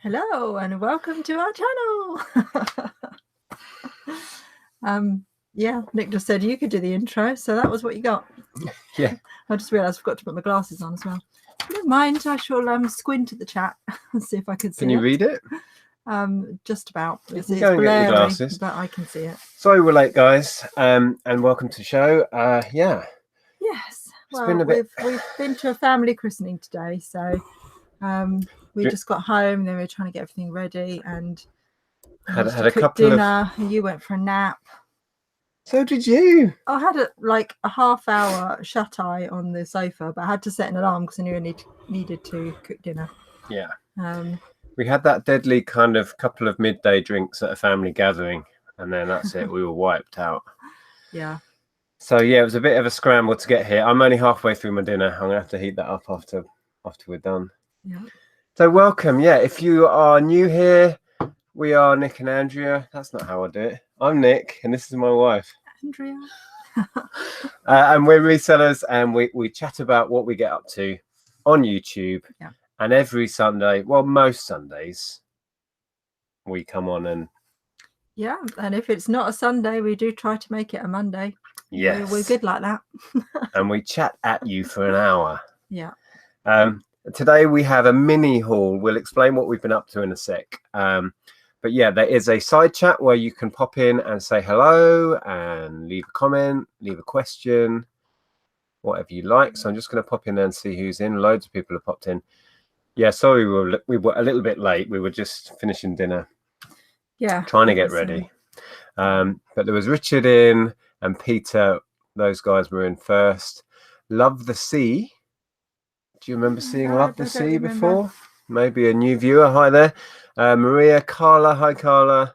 Hello and welcome to our channel. Yeah, Nick just said you could do the intro, so that was what you got. Yeah. I just realised I forgot to put my glasses on as well. Never mind, I shall squint at the chat and see if I can see it. Can you read it? Just about. You It's can go and get your blurry, glasses. but I can see it. Sorry we're late, guys, and welcome to the show. Yeah. Yes. It's Well, been a bit... we've been to a family christening today, so we just got home, then we were trying to get everything ready and had a couple dinner. You went for a nap. So did you. I had a half-hour shut-eye on the sofa, but I had to set an alarm because I knew I needed to cook dinner. Yeah. Um, we had that deadly kind of couple of midday drinks at a family gathering, and then that's it. We were wiped out. Yeah. So yeah, it was a bit of a scramble to get here. I'm only halfway through my dinner. I'm gonna have to heat that up after we're done. Yeah. So welcome. Yeah, if you are new here, we are Nic and Andrea. That's not how I do it. I'm Nic, and this is my wife, Andrea. And we're resellers, and we chat about what we get up to on YouTube. Yeah. And every Sunday, well, most Sundays, we come on and... Yeah, and if it's not a Sunday, we do try to make it a Monday. Yes. We're good like that. And we chat at you for an hour. Yeah. Today we have a mini haul. We'll explain what we've been up to in a sec. But yeah, there is a side chat where you can pop in and say hello and leave a comment, leave a question, whatever you like. So I'm just going to pop in there and see who's in. Loads of people have popped in. Yeah, sorry we were a little bit late. We were just finishing dinner. Yeah. Trying to get ready. But there was Richard in and Peter. Those guys were in first. Love the Sea. Do you remember seeing Love the Sea before? Maybe a new viewer. Hi there. Maria, Carla. Hi, Carla.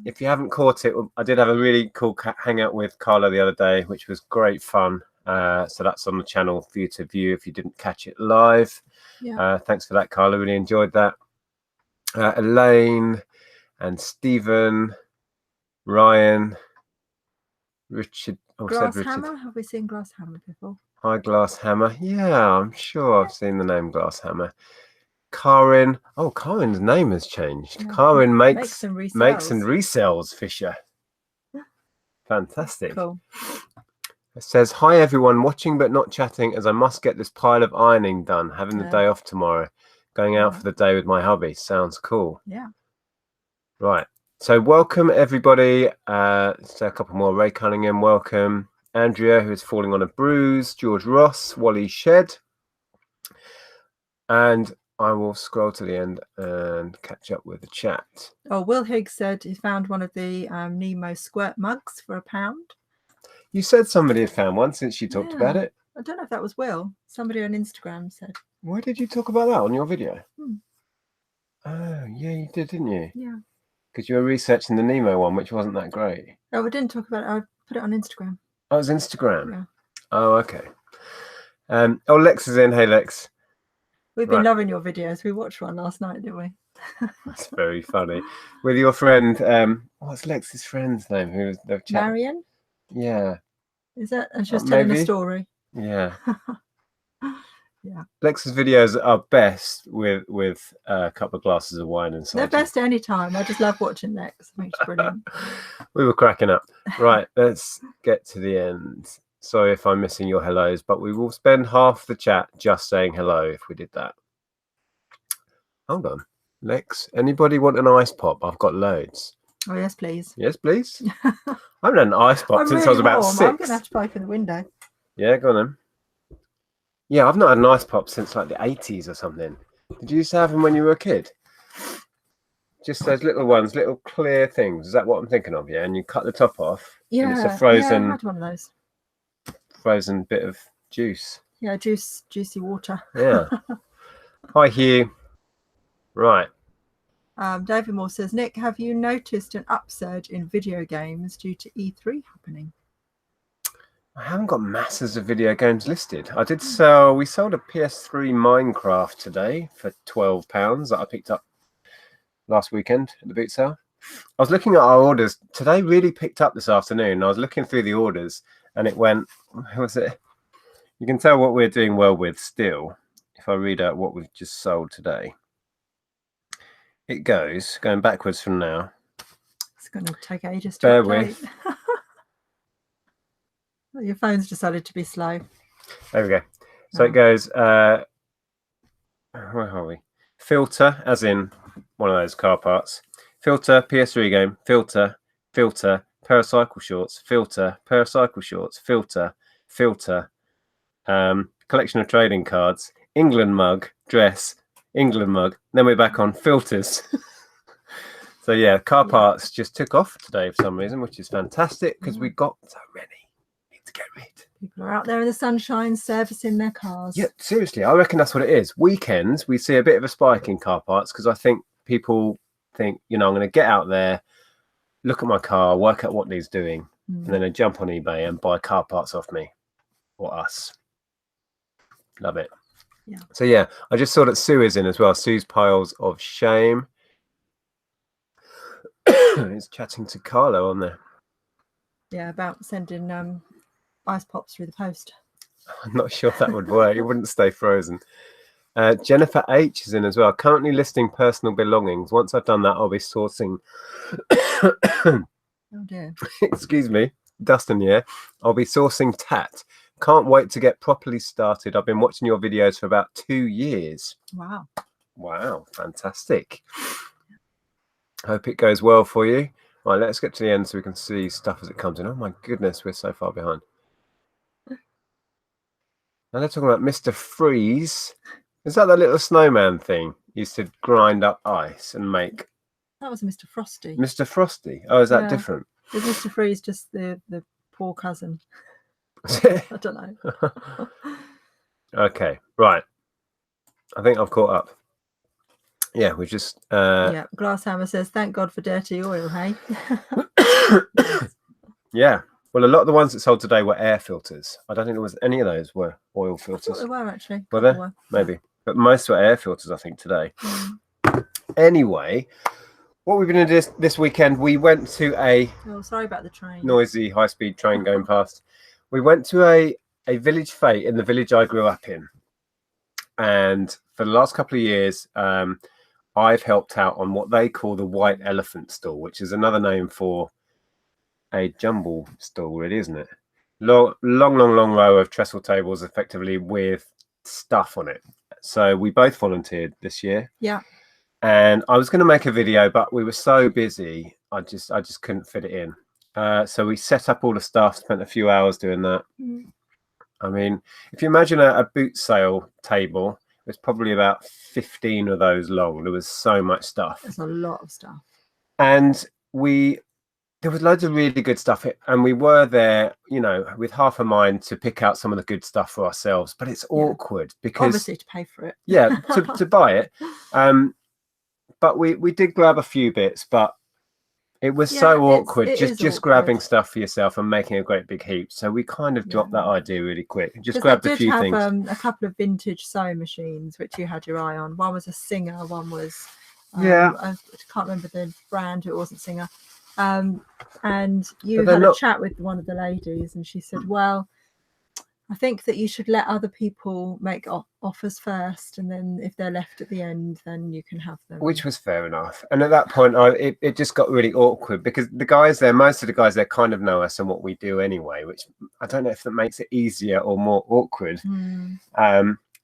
If you haven't caught it, I did have a really cool hangout with Carla the other day, which was great fun. So that's on the channel for you to view if you didn't catch it live. Yeah. Thanks for that, Carla. Really enjoyed that. Elaine and Stephen, Ryan, Richard. Glass Hammer. Have we seen Glass Hammer before? Hi, Glass Hammer. Yeah, I'm sure I've seen the name Glass Hammer. Karin. Oh, Karin's name has changed. Yeah. Karin makes and resells Fisher. Fantastic. Cool. It says, hi everyone, watching but not chatting as I must get this pile of ironing done. Having the day off tomorrow. Going out for the day with my hubby. Sounds cool. Yeah. Right. So welcome everybody. So a couple more. Ray Cunningham, welcome. Andrea, who is falling on a bruise. George Ross, Wally Shed. And I will scroll to the end and catch up with the chat. Oh, Will Higgs said he found one of the Nemo squirt mugs for £1. You said somebody had found one since you talked about it. I don't know if that was Will. Somebody on Instagram said. Why did you talk about that on your video? Oh, yeah, you did, didn't you? Yeah. Because you were researching the Nemo one, which wasn't that great. Oh, we didn't talk about it. I put it on Instagram. Oh, it was Instagram? Yeah. Oh, okay. Oh, Lex is in. Hey, Lex. We've been loving your videos. We watched one last night, didn't we? That's very funny. With your friend, what's Lex's friend's name? Who was the chat? Marion? Yeah. Is that? And she's telling a story. Yeah. Yeah. Lex's videos are best with a couple of glasses of wine inside. They're best any time. I just love watching Lex. I think it's brilliant. We were cracking up. Right, let's get to the end. Sorry if I'm missing your hellos, but we will spend half the chat just saying hello if we did that. Hold on. Lex, anybody want an ice pop? I've got loads. Oh, yes, please. Yes, please. I haven't had an ice pop since I was about 6. I'm going to have to open the window. Yeah, go on then. Yeah, I've not had an ice pop since like the 80s or something. Did you used to have them when you were a kid? Just those little ones, little clear things. Is that what I'm thinking of? Yeah, and you cut the top off. Yeah, and it's a frozen. Yeah, I had one of those. Frozen bit of juice. Yeah, juicy water. Yeah. Hi, Hugh. Right. David Moore says, Nick, have you noticed an upsurge in video games due to E3 happening? I haven't got masses of video games listed. I did sell, we sold a PS3 Minecraft today for £12 that I picked up last weekend at the boot sale. I was looking at our orders. Today really picked up this afternoon. I was looking through the orders and it went, how was it? You can tell what we're doing well with still if I read out what we've just sold today. it goes, going backwards from now. It's going to take ages to Bear update. with. Your phone's decided to be slow. There we go. So it goes, where are we? Filter, as in one of those car parts. Filter, PS3 game. Filter, filter, paracycle shorts. Filter, paracycle shorts. Filter, filter. Collection of trading cards. England mug, dress, England mug. Then we're back on filters. So yeah, car parts just took off today for some reason, which is fantastic because we got so many. Need to get rid. People are out there in the sunshine servicing their cars. Yeah, seriously, I reckon that's what it is. Weekends, we see a bit of a spike in car parts because I think people think, I'm going to get out there, look at my car, work out what needs doing, and then they jump on eBay and buy car parts off me or us. Love it. Yeah. So yeah, I just saw that Sue is in as well. Sue's piles of shame. He's chatting to Carlo on there. Yeah, about sending ice pops through the post. I'm not sure if that would work. It wouldn't stay frozen. Jennifer H is in as well. Currently listing personal belongings. Once I've done that, I'll be sourcing. Oh dear. Excuse me, dust in the air. I'll be sourcing tat. Can't wait to get properly started. I've been watching your videos for about 2 years. Wow. Wow, fantastic. Hope it goes well for you. Right, let's get to the end so we can see stuff as it comes in. Oh my goodness, we're so far behind. Now they're talking about Mr. Freeze. Is that the little snowman thing? Used to grind up ice and make. That was Mr. Frosty. Mr. Frosty. Oh, is that different? Is Mr. Freeze just the poor cousin? I don't know. Okay, right. I think I've caught up. Yeah, we just. Yeah, Glasshammer says, "Thank God for dirty oil." Hey. Yeah. Well, a lot of the ones that sold today were air filters. I don't think there was any of those were oil I filters. thought they were actually. Were there? Maybe. But most were air filters, I think, today. Anyway, what we've been doing this weekend, we went to a... Oh, sorry about the train. Noisy, high-speed train going past. We went to a village fete in the village I grew up in. And for the last couple of years, I've helped out on what they call the White Elephant stall, which is another name for a jumble stall, really, isn't it? Long row of trestle tables, effectively with stuff on it. So we both volunteered this year. Yeah. And I was going to make a video, but we were so busy, I just couldn't fit it in. So we set up all the stuff, spent a few hours doing that. I mean, if you imagine a boot sale table, there's probably about 15 of those long. There was so much stuff. There's a lot of stuff. And there was loads of really good stuff, and we were there, with half a mind to pick out some of the good stuff for ourselves. But it's awkward because obviously to pay for it. Yeah, to buy it. But we did grab a few bits, but it was so awkward just grabbing stuff for yourself and making a great big heap. So we kind of dropped that idea really quick. Just grabbed a few things. A couple of vintage sewing machines which you had your eye on. One was a Singer, one was I can't remember the brand. It wasn't Singer. And you had a chat with one of the ladies, and she said, "Well, I think that you should let other people make offers first, and then if they're left at the end, then you can have them." Which was fair enough. And at that point, it just got really awkward because most of the guys there kind of know us and what we do anyway, which I don't know if that makes it easier or more awkward.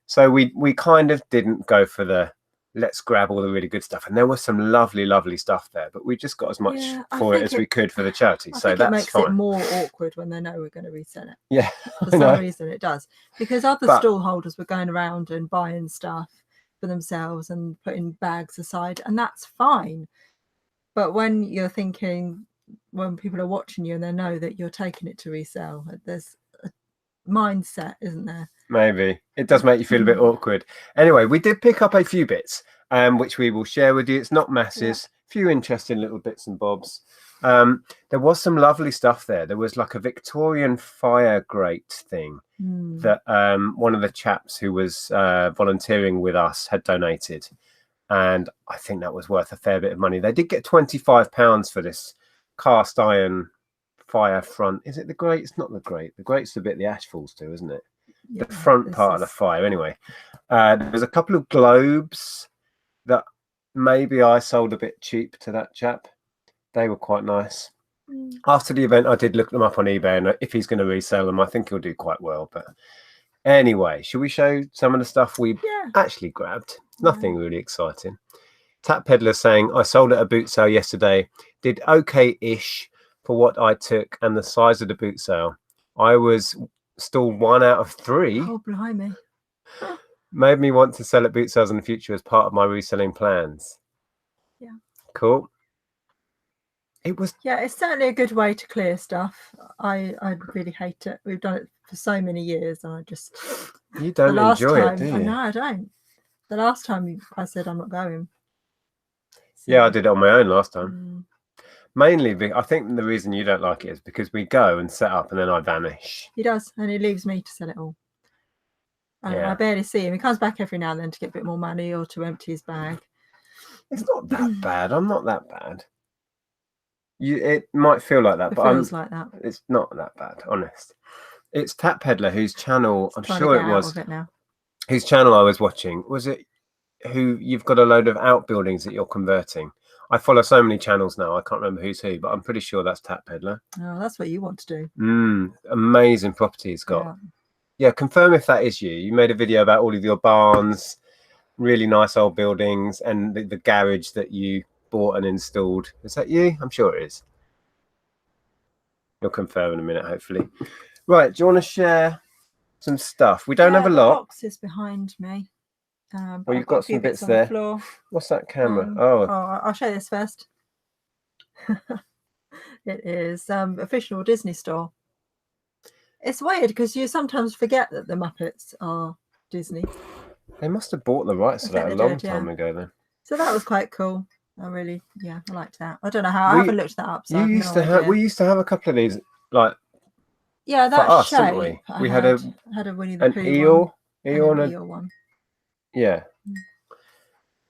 So we kind of didn't go for the let's grab all the really good stuff. And there was some lovely stuff there, but we just got as much for it as we could for the charity. So that's makes fine. It more awkward when they know we're going to resell it. Yeah. For some reason it does. Because other stall holders were going around and buying stuff for themselves and putting bags aside, and that's fine. But when you're thinking, when people are watching you and they know that you're taking it to resell, there's a mindset, isn't there? Maybe it does make you feel a bit awkward. Anyway, we did pick up a few bits, which we will share with you. It's not masses, few interesting little bits and bobs. There was some lovely stuff there. There was like a Victorian fire grate thing that one of the chaps who was volunteering with us had donated, and I think that was worth a fair bit of money. They did get £25 for this cast iron fire front. Is it the grate? It's not the grate. The grate's the bit the ash falls to, isn't it? The front part of the fire. Anyway, there's a couple of globes that maybe I sold a bit cheap to that chap. They were quite nice. After the event, I did look them up on eBay, and if he's going to resell them, I think he'll do quite well. But anyway, should we show some of the stuff we actually grabbed? Nothing really exciting. Tap Peddler saying, I sold at a boot sale yesterday. Did okay-ish for what I took and the size of the boot sale. I was still 1 out of 3. Oh, blimey. Made me want to sell at boot sales in the future as part of my reselling plans. Yeah. Cool. It was. Yeah, it's certainly a good way to clear stuff. I really hate it. We've done it for so many years, and I just. You don't enjoy it, do you? No, I don't. The last time I said I'm not going. So. Yeah, I did it on my own last time. Mainly, I think the reason you don't like it is because we go and set up, and then I vanish. He does, and he leaves me to sell it all. And I barely see him. He comes back every now and then to get a bit more money or to empty his bag. It's not that bad. I'm not that bad. It might feel like that, but feels like that. It's not that bad, honest. It's Tap Peddler, whose channel I'm sure it was. Whose channel I was watching. Was it who you've got a load of outbuildings that you're converting? I follow so many channels now, I can't remember who's who, but I'm pretty sure that's Tap Peddler. Oh, that's what you want to do. Amazing property he's got. Yeah, confirm if that is you. You made a video about all of your barns, really nice old buildings, and the garage that you bought and installed. Is that you? I'm sure it is. You'll confirm in a minute, hopefully. Right, do you want to share some stuff? We don't have a lot. Boxes behind me. Well, you've got some bits there. The What's that camera? I'll show you this first. It is official Disney store. It's weird because you sometimes forget that the Muppets are Disney. They must have bought the rights to that a long time ago then. So that was quite cool. I liked that. I don't know how. I haven't looked that up. So we used to have a couple of these, like. Yeah, that for us, shape. Didn't we? We had a Winnie the Pooh eel one. Yeah.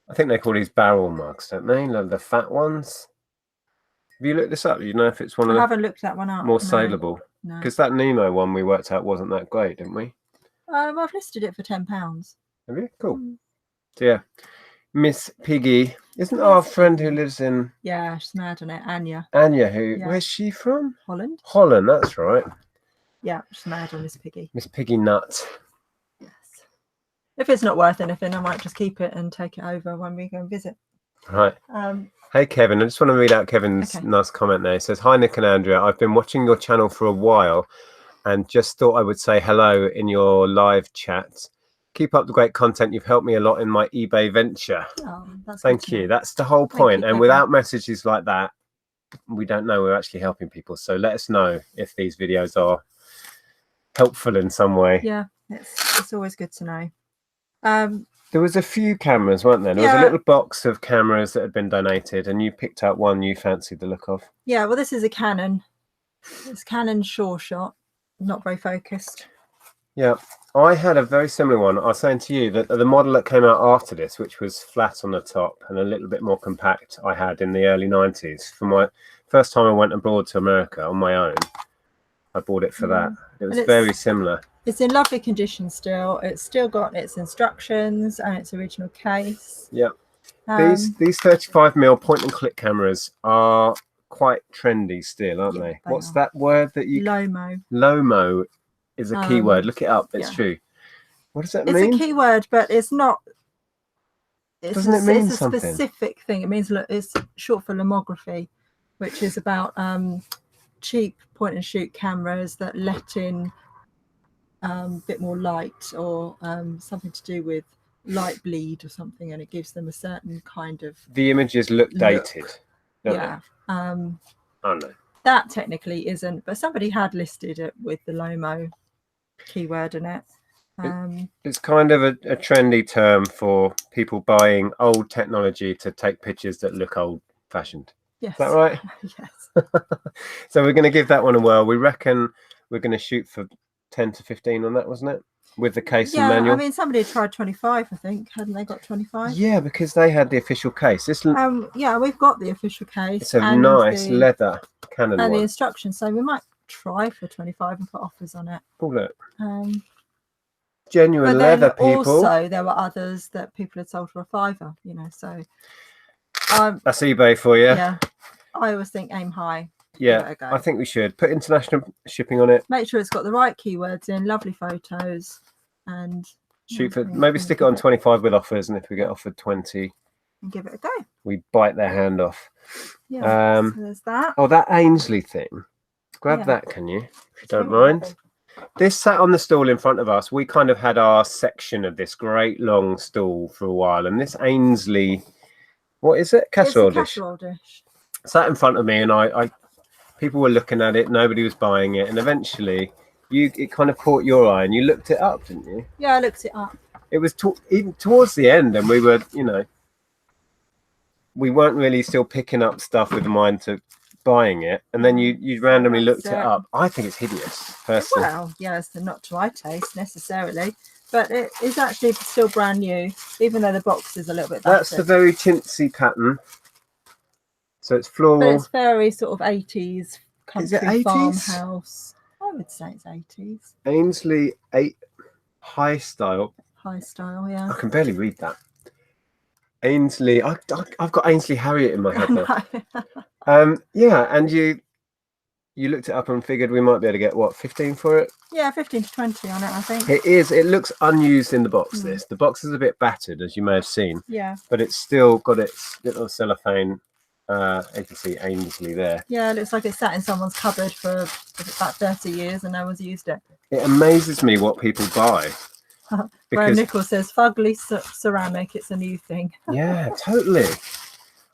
I think they call these barrel mugs, don't they? Like the fat ones. Have you looked this up? You know if it's one of the. I haven't looked that one up. More saleable. Because that Nemo one we worked out wasn't that great, didn't we? I've listed it for £10. Have you? Cool. So yeah, Miss Piggy isn't our friend who lives in. Yeah, she's mad on it. Anya. Where's she from? Holland. Holland, that's right. Yeah, she's mad on Miss Piggy. Miss Piggy Nut. Yes. If it's not worth anything, I might just keep it and take it over when we go and visit. Right. Hey Kevin, I just want to read out Kevin's nice comment there. He says, "Hi Nic and Andrea, I've been watching your channel for a while and just thought I would say hello in your live chat. Keep up the great content. You've helped me a lot in my eBay venture." Thank you. That's the whole point. And without messages like that, we don't know we're actually helping people. So let us know if these videos are helpful in some way. Yeah, it's always good to know. There was a few cameras, weren't there? There was a little box of cameras that had been donated, and you picked out one you fancied the look of. Yeah, well, this is a Canon. It's Canon Sure Shot, not very focused. Yeah, I had a very similar one. I was saying to you that the model that came out after this, which was flat on the top and a little bit more compact, I had in the early 90s. For my first time I went abroad to America on my own, I bought it for that. It was very similar. It's in lovely condition still. It's still got its instructions and its original case. Yeah. These 35mm point and click cameras are quite trendy still, aren't they? What's that word that you... Lomo. Lomo is a keyword. Look it up. It's true. What does that mean? It's a keyword, but it's not... Doesn't it mean something? It's a specific thing. It means it's short for lomography, which is about cheap point and shoot cameras that let in a bit more light or something to do with light bleed or something, and it gives them a certain kind of... The images look dated. Yeah. Oh no. That technically isn't, but somebody had listed it with the Lomo keyword in it. It's kind of a trendy term for people buying old technology to take pictures that look old-fashioned. Yes. Is that right? Yes. So we're going to give that one a whirl. We reckon we're going to shoot for 10 to 15 on that, wasn't it? With the case and manual. I mean, somebody had tried 25, I think. Hadn't they got 25? Yeah, because they had the official case. Yeah, we've got the official case. It's a nice leather Canon and one. The instructions. So we might try for 25 and put offers on it. Oh, look. Genuine leather, people. Also, there were others that people had sold for a £5, you know, so... That's eBay for you. Yeah. I always think aim high. Yeah, I think we should put international shipping on it. Make sure it's got the right keywords in, lovely photos, and shoot for maybe stick it on 25 with offers, and if we get offered 20, and give it a go. We bite their hand off. Yeah. So there's that. Oh, that Ainsley thing. Grab that, can you? If you don't mind. This sat on the stall in front of us. We kind of had our section of this great long stall for a while, and this Ainsley, what is it? Casserole dish. Casserole dish. Sat in front of me, and I people were looking at it. Nobody was buying it, and eventually, it kind of caught your eye, and you looked it up, didn't you? Yeah, I looked it up. It was even towards the end, and we were, we weren't really still picking up stuff with a mind to buying it, and then you randomly looked it up. I think it's hideous, personally. Well, yes, not to my taste necessarily, but it is actually still brand new, even though the box is a little bit battered. That's the very chintzy pattern. So it's floral. But it's very sort of 80s country 80s? farmhouse. I would say it's 80s. Ainsley high style. High style, yeah. I can barely read that. Ainsley. I've got Ainsley Harriet in my head now. Yeah, and you looked it up and figured we might be able to get what, 15 for it? Yeah, 15 to 20 on it, I think. It is. It looks unused in the box. The box is a bit battered, as you may have seen. Yeah. But it's still got its little cellophane. You can see Ainsley there. Yeah, it looks like it's sat in someone's cupboard for about 30 years and no one's used it. It amazes me what people buy. Where Nichols says, fugly ceramic, it's a new thing. Yeah, totally.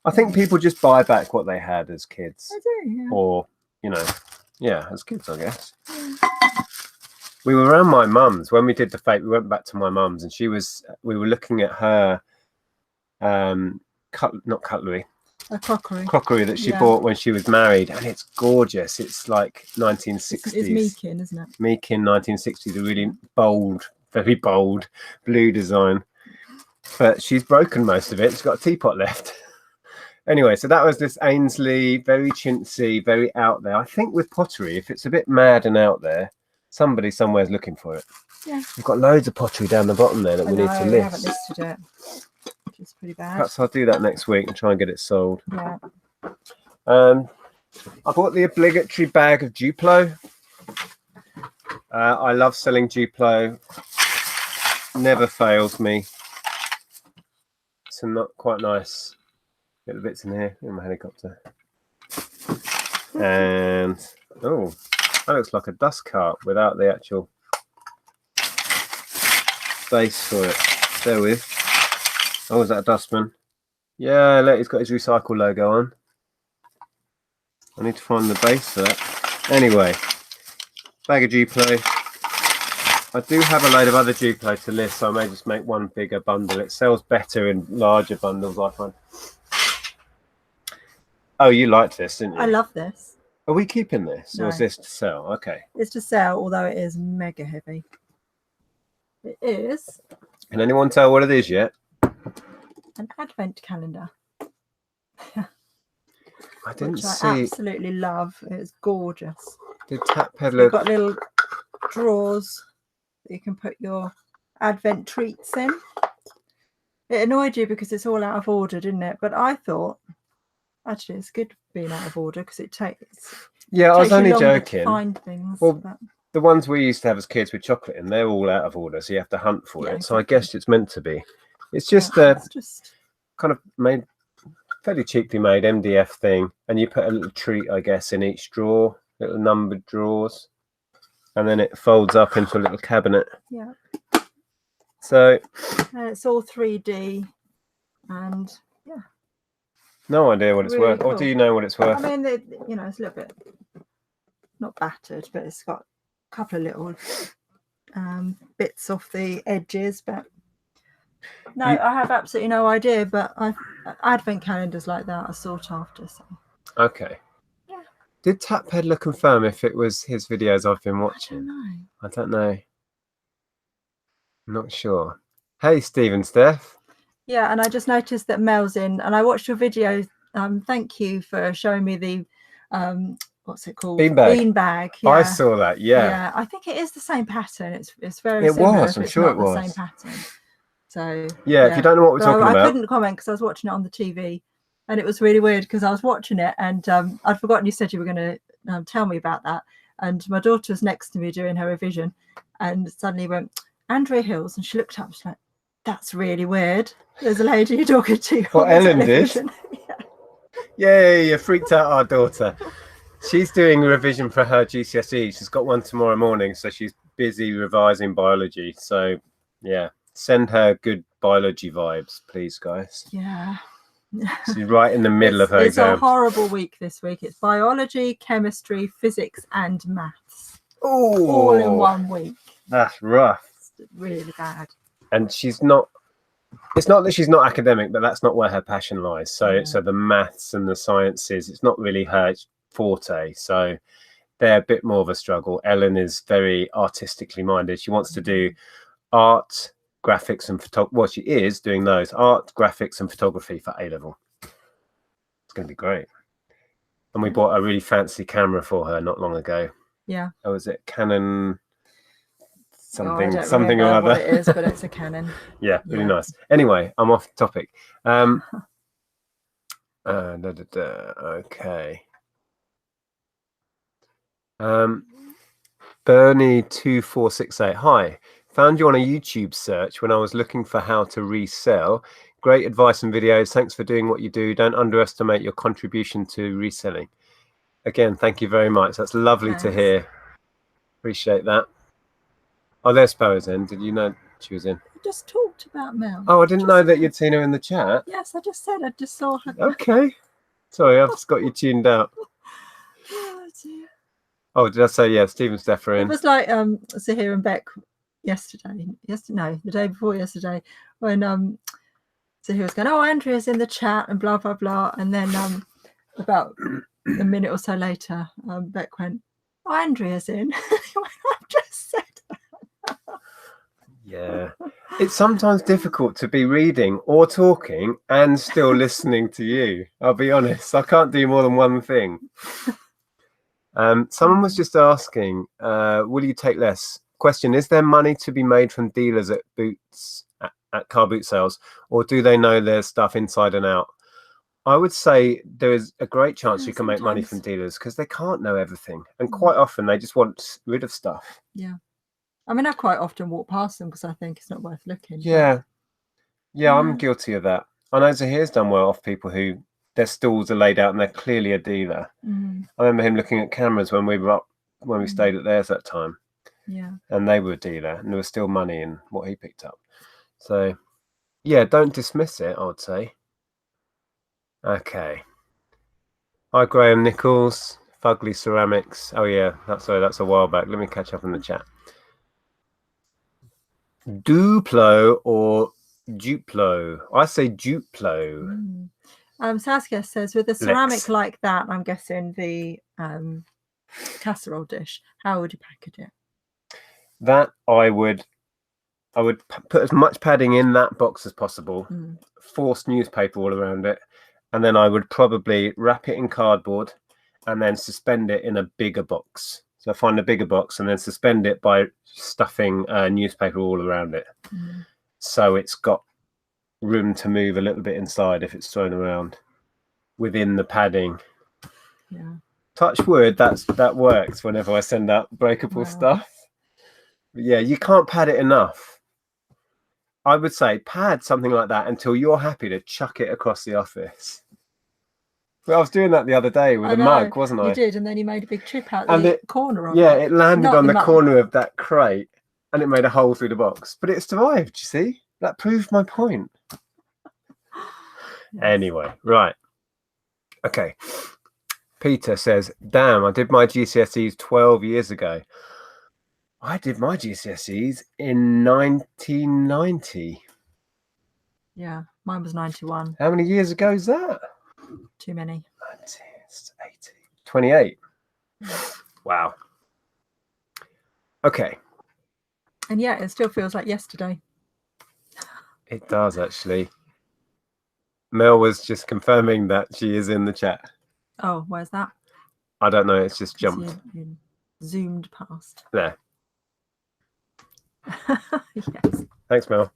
I think people just buy back what they had as kids. I do, yeah. Or, as kids, I guess. We were around my mum's. When we did the fete, we went back to my mum's, and we were looking at her, not cutlery. A crockery. Crockery that she bought when she was married, and it's gorgeous. It's like 1960s. It's Meakin, isn't it? Meakin 1960s, a really bold, very bold blue design. But she's broken most of it. She's got a teapot left. Anyway, so that was this Ainsley, very chintzy, very out there. I think with pottery, if it's a bit mad and out there, somebody somewhere's looking for it. Yeah. We've got loads of pottery down the bottom there that we need to list. We haven't listed it. It's pretty bad. Perhaps I'll do that next week and try and get it sold. Yeah. I bought the obligatory bag of Duplo. I love selling Duplo. Never fails me. Some not quite nice little bits in here in my helicopter. And that looks like a dust cart without the actual base for it. There with. Oh, is that a dustman? Yeah, look, he's got his recycle logo on. I need to find the base for that. Anyway, bag of Duplo. I do have a load of other Duplo to list, so I may just make one bigger bundle. It sells better in larger bundles, I find. Oh, you liked this, didn't you? I love this. Are we keeping this? No. Or is this to sell? Okay. It's to sell, although it is mega heavy. It is. Can anyone tell what it is yet? An advent calendar. I didn't which see. I absolutely love. It's gorgeous. Did Tap Peddler? You've got little drawers that you can put your advent treats in. It annoyed you because it's all out of order, didn't it? But I thought actually it's good being out of order because it takes. Yeah, I was only joking. To find things. Well, but the ones we used to have as kids with chocolate in, they're all out of order, so you have to hunt for it. So I guess it's meant to be. It's just kind of made fairly cheaply made MDF thing, and you put a little treat, I guess, in each drawer, little numbered drawers, and then it folds up into a little cabinet. Yeah. So it's all 3D, and yeah. No idea what it's really worth. cool. Or do you know what it's worth? I mean, it's a little bit not battered, but it's got a couple of little bits off the edges, but. No, I have absolutely no idea, but advent calendars like that are sought after. So. Okay. Yeah. Did Tap Peddler confirm if it was his videos I've been watching? I don't know. I'm not sure. Hey, Steve and Steph. Yeah, and I just noticed that Mel's in, and I watched your video. Thank you for showing me the what's it called? Beanbag. Yeah. I saw that. Yeah. I think it is the same pattern. It's very. It similar was. I'm sure it was the same pattern. So yeah, if you don't know what we're talking about, I couldn't comment because I was watching it on the TV, And it was really weird because I was watching it and I'd forgotten you said you were going to tell me about that. And my daughter was next to me doing her revision and suddenly went, Andrea Hills. And she looked up, she's like, that's really weird. There's a lady you're talking to. What Ellen did? Yeah, freaked out our daughter. She's doing a revision for her GCSE. She's got one tomorrow morning, so she's busy revising biology. So, yeah, send her good biology vibes, please, guys. Yeah. She's right in the middle of her exam. It's a horrible week this week. It's biology, chemistry, physics, and maths. Ooh, all in 1 week. That's rough. It's really bad. And she's not. It's not that she's not academic, but that's not where her passion lies. So, so the maths and the sciences, it's not really her forte. So, they're a bit more of a struggle. Ellen is very artistically minded. She wants to do art, graphics, and photography. Well, she is doing those art, graphics, and photography for A level. It's going to be great. And we bought a really fancy camera for her not long ago. Yeah. Oh, was it Canon? Something or other. What it is, but it's a Canon. Yeah, really nice. Anyway, I'm off topic. Okay. Bernie2468. Hi. Found you on a YouTube search when I was looking for how to resell. Great advice and videos. Thanks for doing what you do. Don't underestimate your contribution to reselling. Again, thank you very much. That's lovely to hear. Appreciate that. Oh, there's Po's in. Did you know she was in? I just talked about Mel. Oh, I didn't know that you'd seen her in the chat. Yes, I just said I just saw her. Okay. Sorry, I've just got you tuned out. Oh, dear. Oh, did I say, yeah, Steve and Steph are in. It was like Zahir and Beck yesterday. No, the day before yesterday, when Zahir was going, oh, Andrea's in the chat and blah, blah, blah. And then about a minute or so later, Beck went, oh, Andrea's in. I've just said that. Yeah. It's sometimes difficult to be reading or talking and still listening to you. I'll be honest. I can't do more than one thing. Someone was just asking, will you take less? Question, is there money to be made from dealers at car boot sales, or do they know their stuff inside and out? I would say there is a great chance you can make money from dealers because they can't know everything. And quite often they just want rid of stuff. Yeah. I mean, I quite often walk past them because I think it's not worth looking. Yeah. Yeah, I'm guilty of that. I know Zahir's done well off people who their stalls are laid out and they're clearly a dealer. I remember him looking at cameras when we were up, when we stayed at theirs that time. Yeah. And they were a dealer and there was still money in what he picked up. So, yeah, don't dismiss it, I would say. Okay. Hi, Graham Nichols, Fugly Ceramics. Oh, yeah, that's a while back. Let me catch up in the chat. Duplo or Duplo? I say Duplo. Saskia says, with a ceramic like that, I'm guessing the casserole dish, how would you package it? That I would put as much padding in that box as possible, force newspaper all around it, and then I would probably wrap it in cardboard and then suspend it in a bigger box. So I find a bigger box and then suspend it by stuffing newspaper all around it. So it's got room to move a little bit inside if it's thrown around within the padding. Yeah. Touch wood, that works whenever I send out breakable stuff. But yeah, you can't pad it enough. I would say pad something like that until you're happy to chuck it across the office. Well, I was doing that the other day with a mug, wasn't I? You did, and then you made a big chip out the corner of it. Yeah, it landed on the corner of that crate and it made a hole through the box. But it survived, you see? That proved my point. Yes. Anyway, right. Okay. Peter says, damn, I did my GCSEs 12 years ago. I did my GCSEs in 1990. Yeah, mine was 91. How many years ago is that? Too many. 80, 28. Wow. Okay. And yeah, it still feels like yesterday. It does, actually. Mel was just confirming that she is in the chat. Oh, where's that? I don't know. It's just jumped. You zoomed past. There. Yes. Thanks, Mel.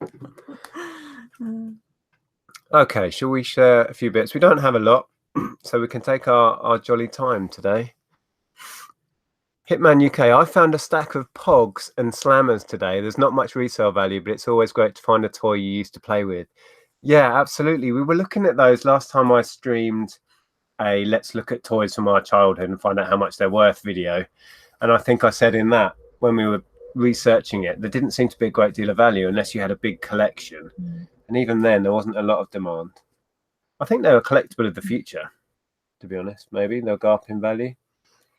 Okay, shall we share a few bits? We don't have a lot, so we can take our jolly time today. Hitman UK, I found a stack of Pogs and Slammers today. There's not much resale value, but it's always great to find a toy you used to play with. Yeah, absolutely. We were looking at those last time I streamed a Let's Look at Toys from Our Childhood and find out how much they're worth video. And I think I said in that, when we were researching it, there didn't seem to be a great deal of value unless you had a big collection. And even then, there wasn't a lot of demand. I think they were collectible of the future, to be honest. Maybe they'll go up in value.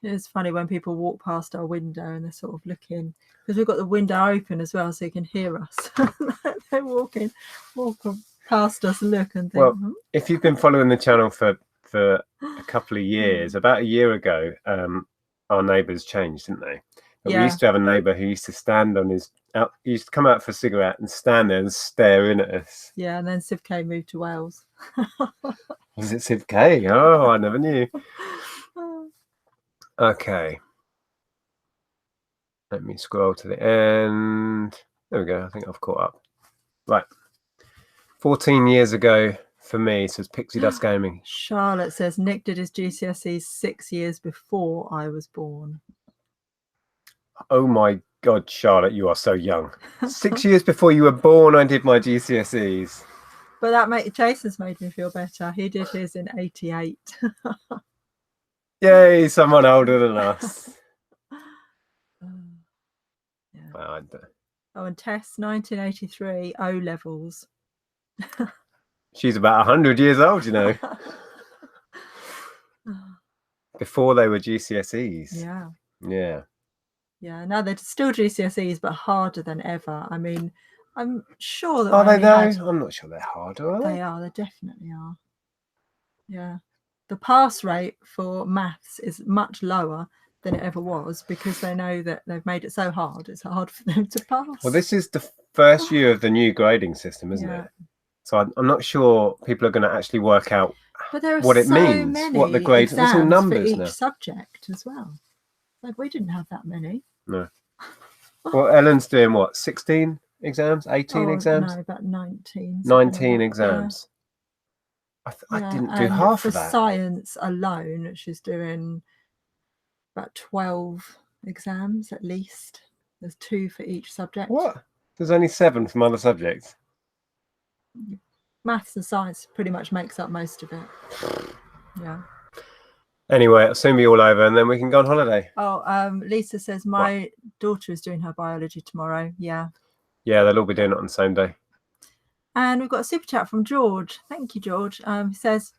It's funny when people walk past our window and they're sort of looking, because we've got the window open as well, so you can hear us. They're walking past us and look and think. Well, if you've been following the channel for a couple of years, about a year ago, our neighbours changed, didn't they? But we used to have a neighbour who used to stand on he used to come out for a cigarette and stand there and stare in at us. Yeah, and then Civ K moved to Wales. Was it Civ K? Oh, I never knew. Okay. Let me scroll to the end. There we go. I think I've caught up. Right. 14 years ago for me, says Pixie Dust Gaming. Charlotte says Nick did his GCSEs 6 years before I was born. Oh my God, Charlotte, you are so young. 6 years before you were born, I did my GCSEs. But that Jason's made me feel better. He did his in 88. Yay, someone older than us. Yeah. Well, and Tess, 1983, O levels. She's about 100 years old, you know. Before they were GCSEs. Yeah. Yeah. Yeah, now they're still GCSEs, but harder than ever. I mean, I'm sure that are they though? I'm not sure they're harder, are they? They are. They definitely are. Yeah. The pass rate for maths is much lower than it ever was because they know that they've made it so hard. It's hard for them to pass. Well, this is the first year of the new grading system, isn't it? So I'm not sure people are going to actually work out what it means, what the grades. It's all numbers for each now. Subject as well. Like we didn't have that many. No. Well, Ellen's doing what? 16 exams? 18 exams? No, about 19. 19 exams. Yeah. I didn't do half of that. For science alone, she's doing about 12 exams at least. There's 2 for each subject. What? There's only 7 from other subjects. Maths and science pretty much makes up most of it. Yeah. Anyway, it'll soon be all over and then we can go on holiday. Oh, Lisa says my daughter is doing her biology tomorrow. Yeah. Yeah, they'll all be doing it on the same day. And we've got a super chat from George. Thank you, George. He says,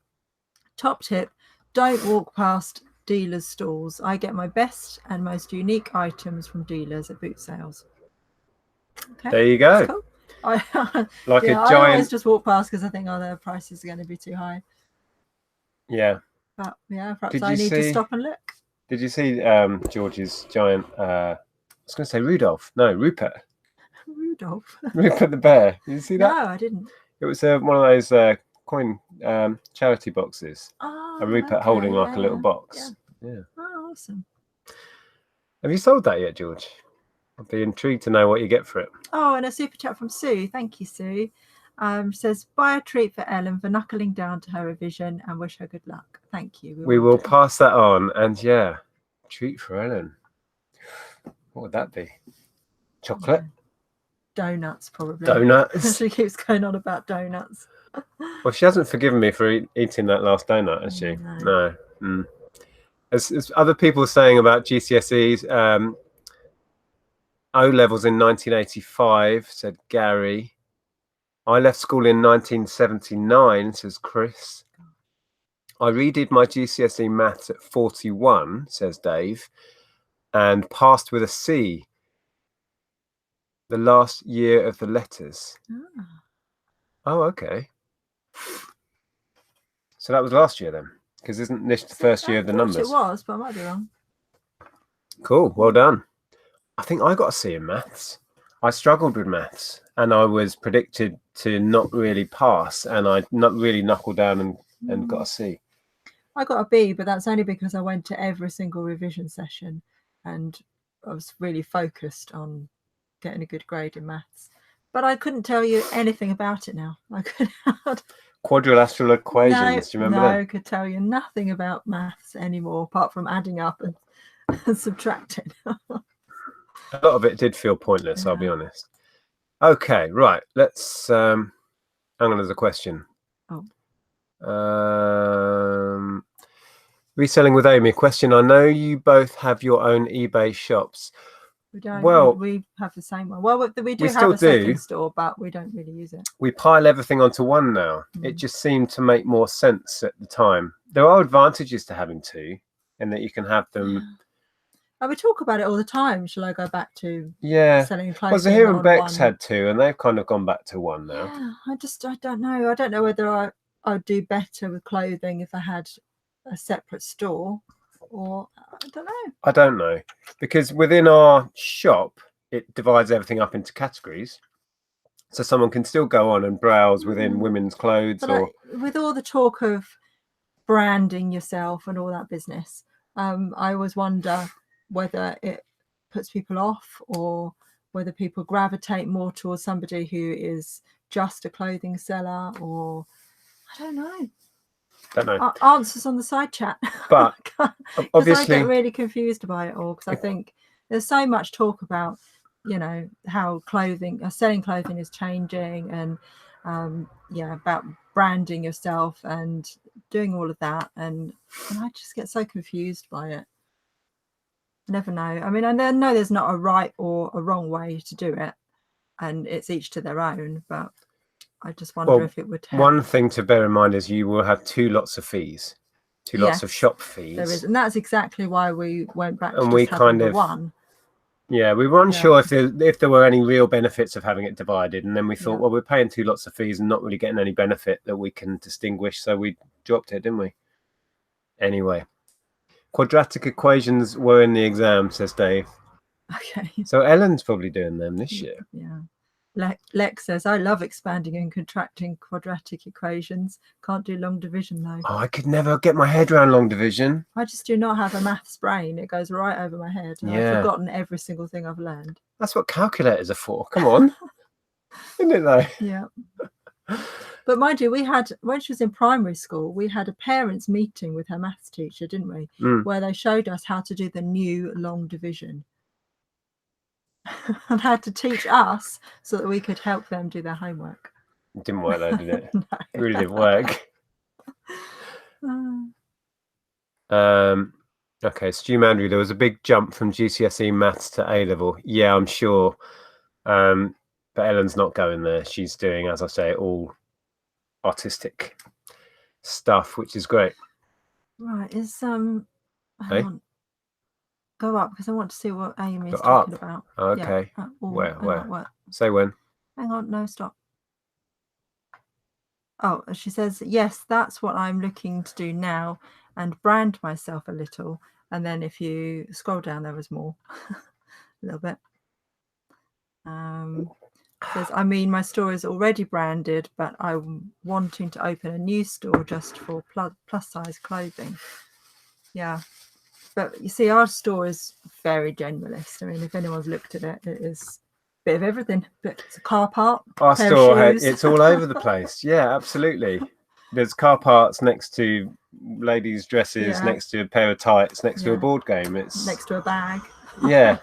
top tip, don't walk past dealers' stalls. I get my best and most unique items from dealers at boot sales. Okay. There you go. Cool. Like a giant. I always just walk past because I think, their prices are going to be too high. Yeah. But yeah, perhaps I need to stop and look. Did you see George's giant? I was going to say Rudolph. No, Rupert. Rudolph. Rupert the bear. Did you see that? No, I didn't. It was one of those coin charity boxes. Oh, a Rupert holding like a little box. Yeah. Oh, awesome. Have you sold that yet, George? I'd be intrigued to know what you get for it. Oh, and a super chat from Sue. Thank you, Sue. Says, buy a treat for Ellen for knuckling down to her revision and wish her good luck. Thank you. We will pass that on. And yeah, treat for Ellen. What would that be? Chocolate? Yeah. Donuts, probably. Donuts? She keeps going on about donuts. Well, she hasn't forgiven me for eating that last donut, has she? No. As other people saying about GCSEs, O levels in 1985, said Gary. I left school in 1979, says Chris. I redid my GCSE maths at 41, says Dave, and passed with a C. The last year of the letters. Oh, okay. So that was last year then, because isn't this the first year of the numbers? It was, but I might be wrong. Cool, well done. I think I got a C in maths. I struggled with maths and I was predicted to not really pass, and I not really knuckled down and got a C. I got a B, but that's only because I went to every single revision session and I was really focused on getting a good grade in maths. But I couldn't tell you anything about it now. I could Quadrilateral equations. Do you remember that? I could tell you nothing about maths anymore, apart from adding up and subtracting. A lot of it did feel pointless, I'll be honest. Okay, right. Let's hang on, there's a question. Reselling with Amy. Question. I know you both have your own eBay shops. We don't. Well, we have the same one. Well, we do have a second store, but we don't really use it. We pile everything onto one now. It just seemed to make more sense at the time. There are advantages to having two, in that you can have them. And we talk about it all the time. Shall I go back to selling clothing? Well, Zahir and Bex had two, and they've kind of gone back to one now. Yeah, I don't know. I don't know whether I would do better with clothing if I had a separate store, or I don't know. I don't know, because within our shop it divides everything up into categories, so someone can still go on and browse within women's clothes. But with all the talk of branding yourself and all that business, I always wonder whether it puts people off, or whether people gravitate more towards somebody who is just a clothing seller, or I don't know. Answers on the side chat. But obviously I get really confused by it all, because I think there's so much talk about, you know, how selling clothing is changing, and about branding yourself and doing all of that, and I just get so confused by it. Never know. I mean, I know there's not a right or a wrong way to do it, and it's each to their own, but I just wonder if it would help. One thing to bear in mind is you will have two lots of fees, lots of shop fees. There is, and that's exactly why we went back to and we kind of one. Yeah, we weren't sure if there were any real benefits of having it divided, and then we thought, well, we're paying two lots of fees and not really getting any benefit that we can distinguish, so we dropped it, didn't we? Anyway, quadratic equations were in the exam, says Dave. Okay. So Ellen's probably doing them this year. Yeah. Lex says, I love expanding and contracting quadratic equations. Can't do long division though. Oh, I could never get my head around long division. I just do not have a maths brain. It goes right over my head. And I've forgotten every single thing I've learned. That's what calculators are for. Come on. Isn't it though? Yeah. But mind you, when she was in primary school, we had a parents' meeting with her maths teacher, didn't we? Where they showed us how to do the new long division. And had to teach us so that we could help them do their homework. It didn't work though, did it? No. It really didn't work. Okay, Stu Mandry, there was a big jump from GCSE maths to A level. Yeah, I'm sure. But Ellen's not going there. She's doing, as I say, all artistic stuff, which is great. Right, hang on. Go up, because I want to see what Amy is talking about. Okay. Yeah. Where? Say when. Hang on, no, stop. Oh, she says, yes, that's what I'm looking to do now, and brand myself a little. And then if you scroll down, there was more. A little bit. Says, I mean, my store is already branded, but I'm wanting to open a new store just for plus size clothing. Yeah. But you see, our store is very generalist. I mean, if anyone's looked at it, it is a bit of everything. But it's a car part. Our store, it's all over the place. Yeah, absolutely. There's car parts next to ladies' dresses, next to a pair of tights, next to a board game. It's next to a bag. Yeah.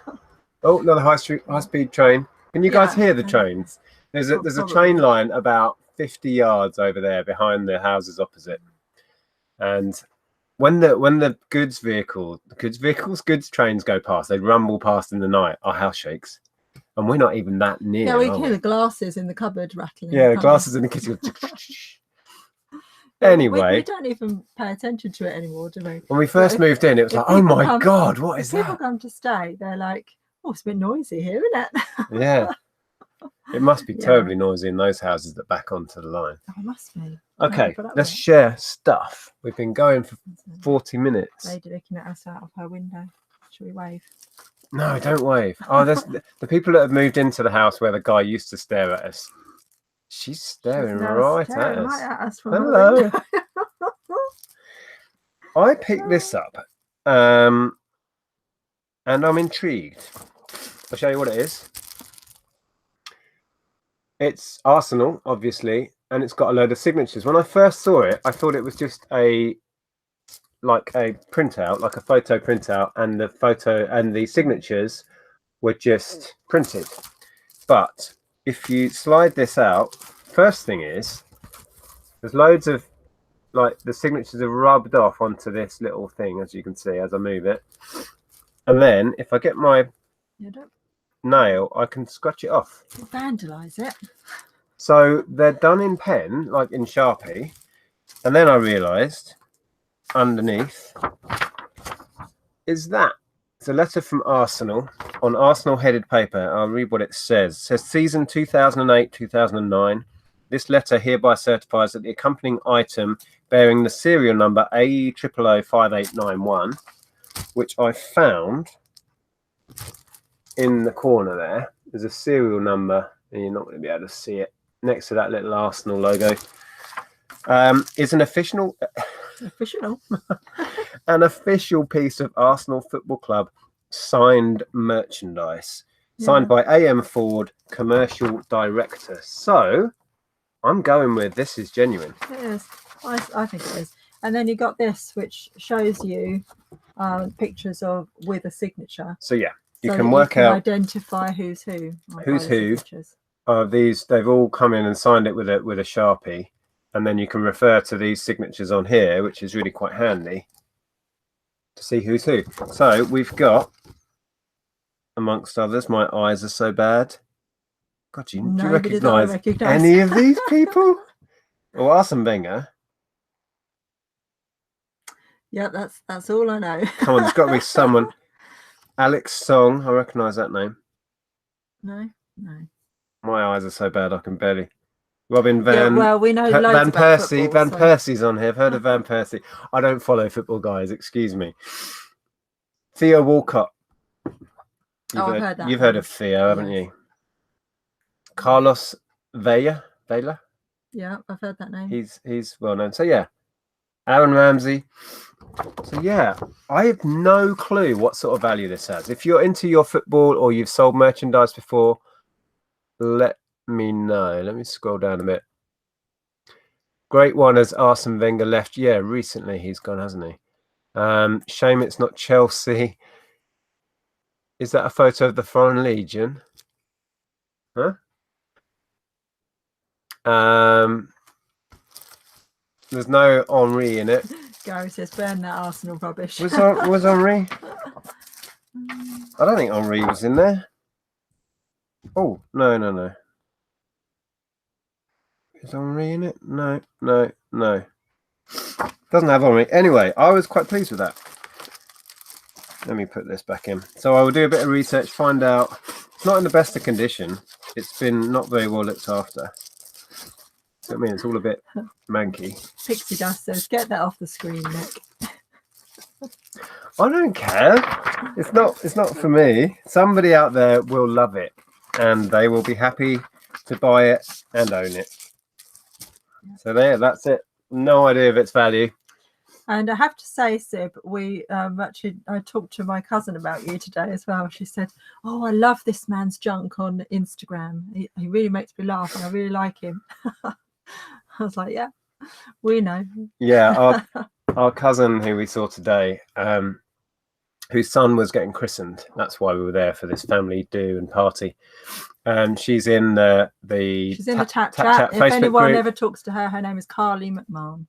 Oh, another high-speed train. Can you guys hear the trains? There's a train line about 50 yards over there behind the houses opposite, and when the goods trains go past, they rumble past in the night. Our house shakes, and we're not even that near. Yeah, we can hear the glasses in the cupboard rattling. Yeah, the glasses in the kitchen. Anyway, we don't even pay attention to it anymore, do we? When we first moved in, it was like, oh my God, what is that? People come to stay, they're like, oh, it's a bit noisy here, isn't it? Yeah. It must be terribly noisy in those houses that back onto the line. Oh, it must be. Okay, let's share stuff. We've been going for 40 minutes. Lady looking at us out of her window. Should we wave? No, don't wave. Oh, there's the people that have moved into the house where the guy used to stare at us. She's staring right at us. Hello. I picked this up, and I'm intrigued. I'll show you what it is. it's Arsenal, obviously, and it's got a load of signatures. When I first saw it, I thought it was just a printout, like a photo printout, and the photo and the signatures were just printed. But if you slide this out, first thing is there's loads of like the signatures are rubbed off onto this little thing, as you can see as I move it. And then if I get my nail, I can scratch it off. Vandalize it. So they're done in pen, like in Sharpie. And then I realised underneath is that it's a letter from Arsenal on Arsenal headed paper. I'll read what it says. It says season 2008-2009. This letter hereby certifies that the accompanying item bearing the serial number AE005891, which I found in the corner there, there's a serial number, and you're not going to be able to see it, next to that little Arsenal logo, is an official an official piece of Arsenal Football Club signed merchandise, signed by AM Ford, commercial director. So I'm going with this is genuine. It is. I think it is. And then you got this, which shows you pictures of with a signature. So yeah, you can work out, identify who's who. Who's who? These they've all come in and signed it with a Sharpie, and then you can refer to these signatures on here, which is really quite handy to see who's who. So we've got, amongst others, my eyes are so bad. God, do you recognise any of these people? Well, Arsene Wenger. Yeah, that's all I know. Come on, there's got to be someone. Alex Song, I recognise that name. No. My eyes are so bad I can barely. Robin Van. Yeah, well, we know loads Van about Persie. football, Van Persie's on here. I've heard of Van Persie. I don't follow football, guys. Excuse me. Theo Walcott. I've heard that. You've heard of Theo, haven't you? Carlos Vela. Yeah, I've heard that name. He's well known. So yeah, Aaron Ramsey. So yeah, I have no clue what sort of value this has. If you're into your football or you've sold merchandise before, let me know. Let me scroll down a bit. Great one as Arsene Wenger left. Yeah, recently he's gone, hasn't he? Shame it's not Chelsea. Is that a photo of the Foreign Legion? Huh? There's no Henri in it. Gary says, burn that Arsenal rubbish. Was Henri? I don't think Henri was in there. Oh, no. Is Henri in it? No. Doesn't have Henri. Anyway, I was quite pleased with that. Let me put this back in. So I will do a bit of research, find out. It's not in the best of condition. It's been not very well looked after. I mean, it's all a bit manky. Pixie Dust says, get that off the screen, Nick. I don't care. It's not for me. Somebody out there will love it, and they will be happy to buy it and own it. So there, that's it. No idea of its value. And I have to say, Sib, I talked to my cousin about you today as well. She said, "Oh, I love this man's junk on Instagram. He really makes me laugh, and I really like him." I was like, "Yeah, we know." Yeah, our cousin who we saw today, whose son was getting christened. That's why we were there for this family do and party. She's in the Tap Chat. If Facebook anyone group. ever talks to her, her name is Carly McMahon.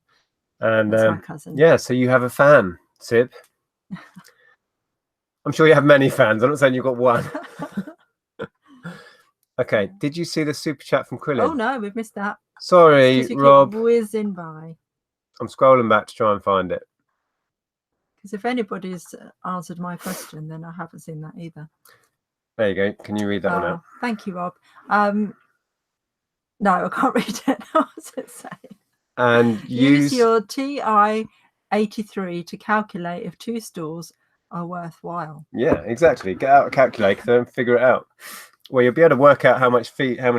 And that's my cousin. Yeah, so you have a fan, Sib. I'm sure you have many fans. I'm not saying you've got one. Okay, did you see the super chat from Krillin? Oh no, we've missed that. Sorry, Rob. Keep whizzing by. I'm scrolling back to try and find it. Because if anybody's answered my question, then I haven't seen that either. There you go. Can you read that one out? Thank you, Rob. No, I can't read it. What's it say? And use your TI-83 to calculate if 2 stores are worthwhile. Yeah, exactly. Get out a calculator and figure it out. Well, you'll be able to work out how many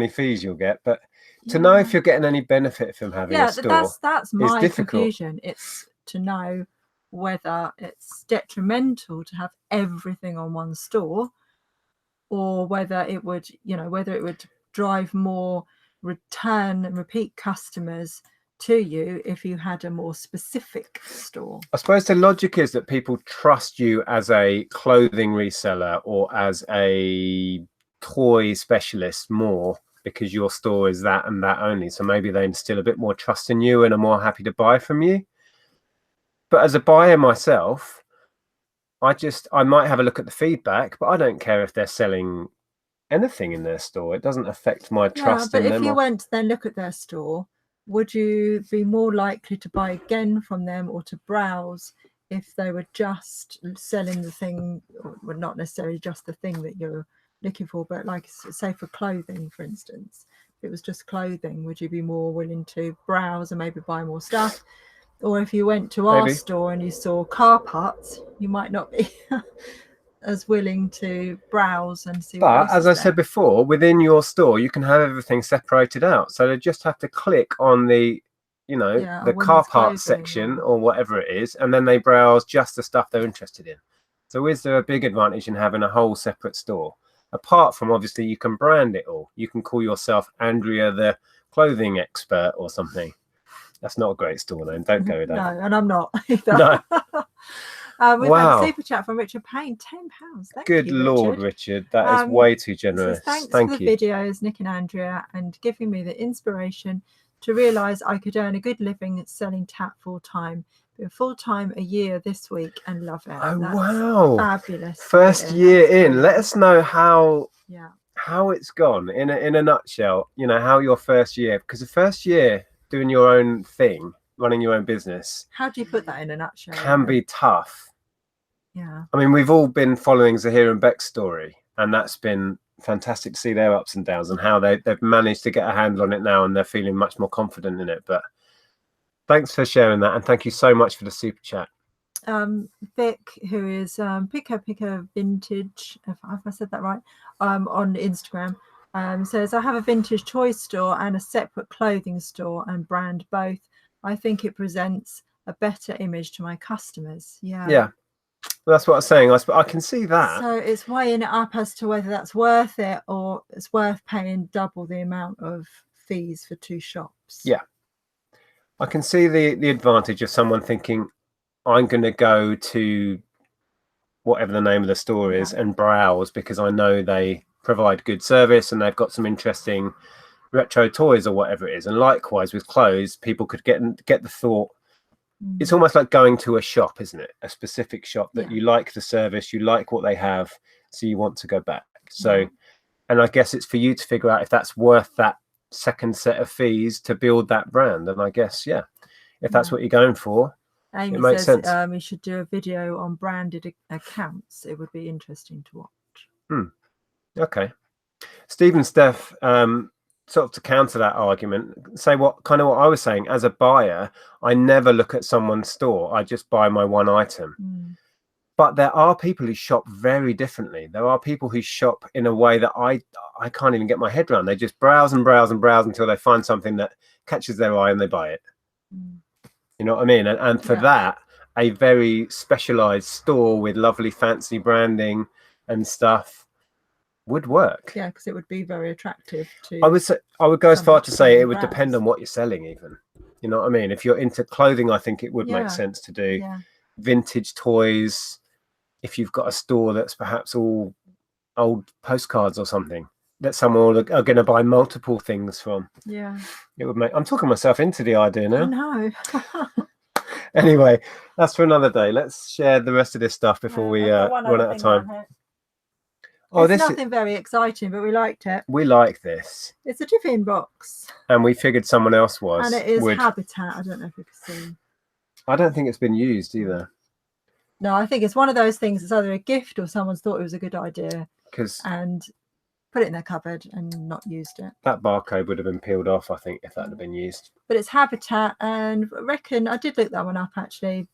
fees you'll get, but to know if you're getting any benefit from having a store, that's my confusion. It's to know whether it's detrimental to have everything on one store, or whether it would drive more return and repeat customers to you if you had a more specific store? I suppose the logic is that people trust you as a clothing reseller or as a toy specialist more because your store is that and that only. So maybe they instill a bit more trust in you and are more happy to buy from you. But as a buyer myself, I might have a look at the feedback, but I don't care if they're selling anything in their store. It doesn't affect my trust in them. But if you went to then look at their store, would you be more likely to buy again from them or to browse if they were just selling the thing, well, not necessarily just the thing that you're looking for, but like say for clothing, for instance, if it was just clothing, would you be more willing to browse and maybe buy more stuff? Or if you went to our store and you saw car parts, you might not be as willing to browse and see. But as I said before, within your store, you can have everything separated out. So they just have to click on the, the car parts section or whatever it is, and then they browse just the stuff they're interested in. So is there a big advantage in having a whole separate store? Apart from obviously you can brand it all. You can call yourself Andrea the clothing expert or something. That's not a great store name. Don't go with that. No, and I'm not either. No. We've had a super chat from Richard Payne, £10. Good Lord, Richard. That is way too generous. Thanks for the videos, Nic and Andrea, and giving me the inspiration to realise I could earn a good living selling tap full-time. Been full-time a year this week and love it. Oh, wow. Fabulous. First year in. Let us know how it's gone in a nutshell, how your first year, because the first year doing your own thing, running your own business. How do you put that in a nutshell? Can be tough. Yeah. I mean, we've all been following Zahir and Beck's story, and that's been fantastic to see their ups and downs and how they've managed to get a handle on it now, and they're feeling much more confident in it. But thanks for sharing that, and thank you so much for the super chat. Vic, who is Picker Vintage, if I said that right, on Instagram, says, I have a vintage toy store and a separate clothing store and brand both. I think it presents a better image to my customers. Yeah, that's what I was saying. I can see that. So it's weighing it up as to whether that's worth it or it's worth paying double the amount of fees for two shops. Yeah, I can see the advantage of someone thinking, I'm going to go to whatever the name of the store is and browse because I know they provide good service and they've got some interesting retro toys or whatever it is. And likewise with clothes, people could get the thought, it's almost like going to a shop, isn't it? A specific shop that you like the service, you like what they have, so you want to go back. So, and I guess it's for you to figure out if that's worth that second set of fees to build that brand. And I guess, if that's what you're going for, Amy it makes sense. We should do a video on branded accounts. It would be interesting to watch. Okay. Steve and Steph, sort of to counter that argument, say what I was saying. As a buyer, I never look at someone's store. I just buy my one item. But there are people who shop very differently. There are people who shop in a way that I can't even get my head around. They just browse and browse and browse until they find something that catches their eye and they buy it. You know what I mean? And for that, a very specialized store with lovely fancy branding and stuff would work. Yeah, because it would be very attractive to. I would go as far to say it would depend on what you're selling, even. You know what I mean? If you're into clothing, I think it would make sense to do vintage toys. If you've got a store that's perhaps all old postcards or something that someone are going to buy multiple things from. Yeah, it would make. I'm talking myself into the idea now. No. Anyway, that's for another day. Let's share the rest of this stuff before we run out of time. It's nothing very exciting, but we liked it. We like this. It's a tiffin box. And we figured someone else was. And it is Habitat. I don't know if you can see. I don't think it's been used either. No, I think it's one of those things. It's either a gift or someone's thought it was a good idea and put it in their cupboard and not used it. That barcode would have been peeled off, I think, if that had been used. But it's Habitat, and I reckon I did look that one up actually.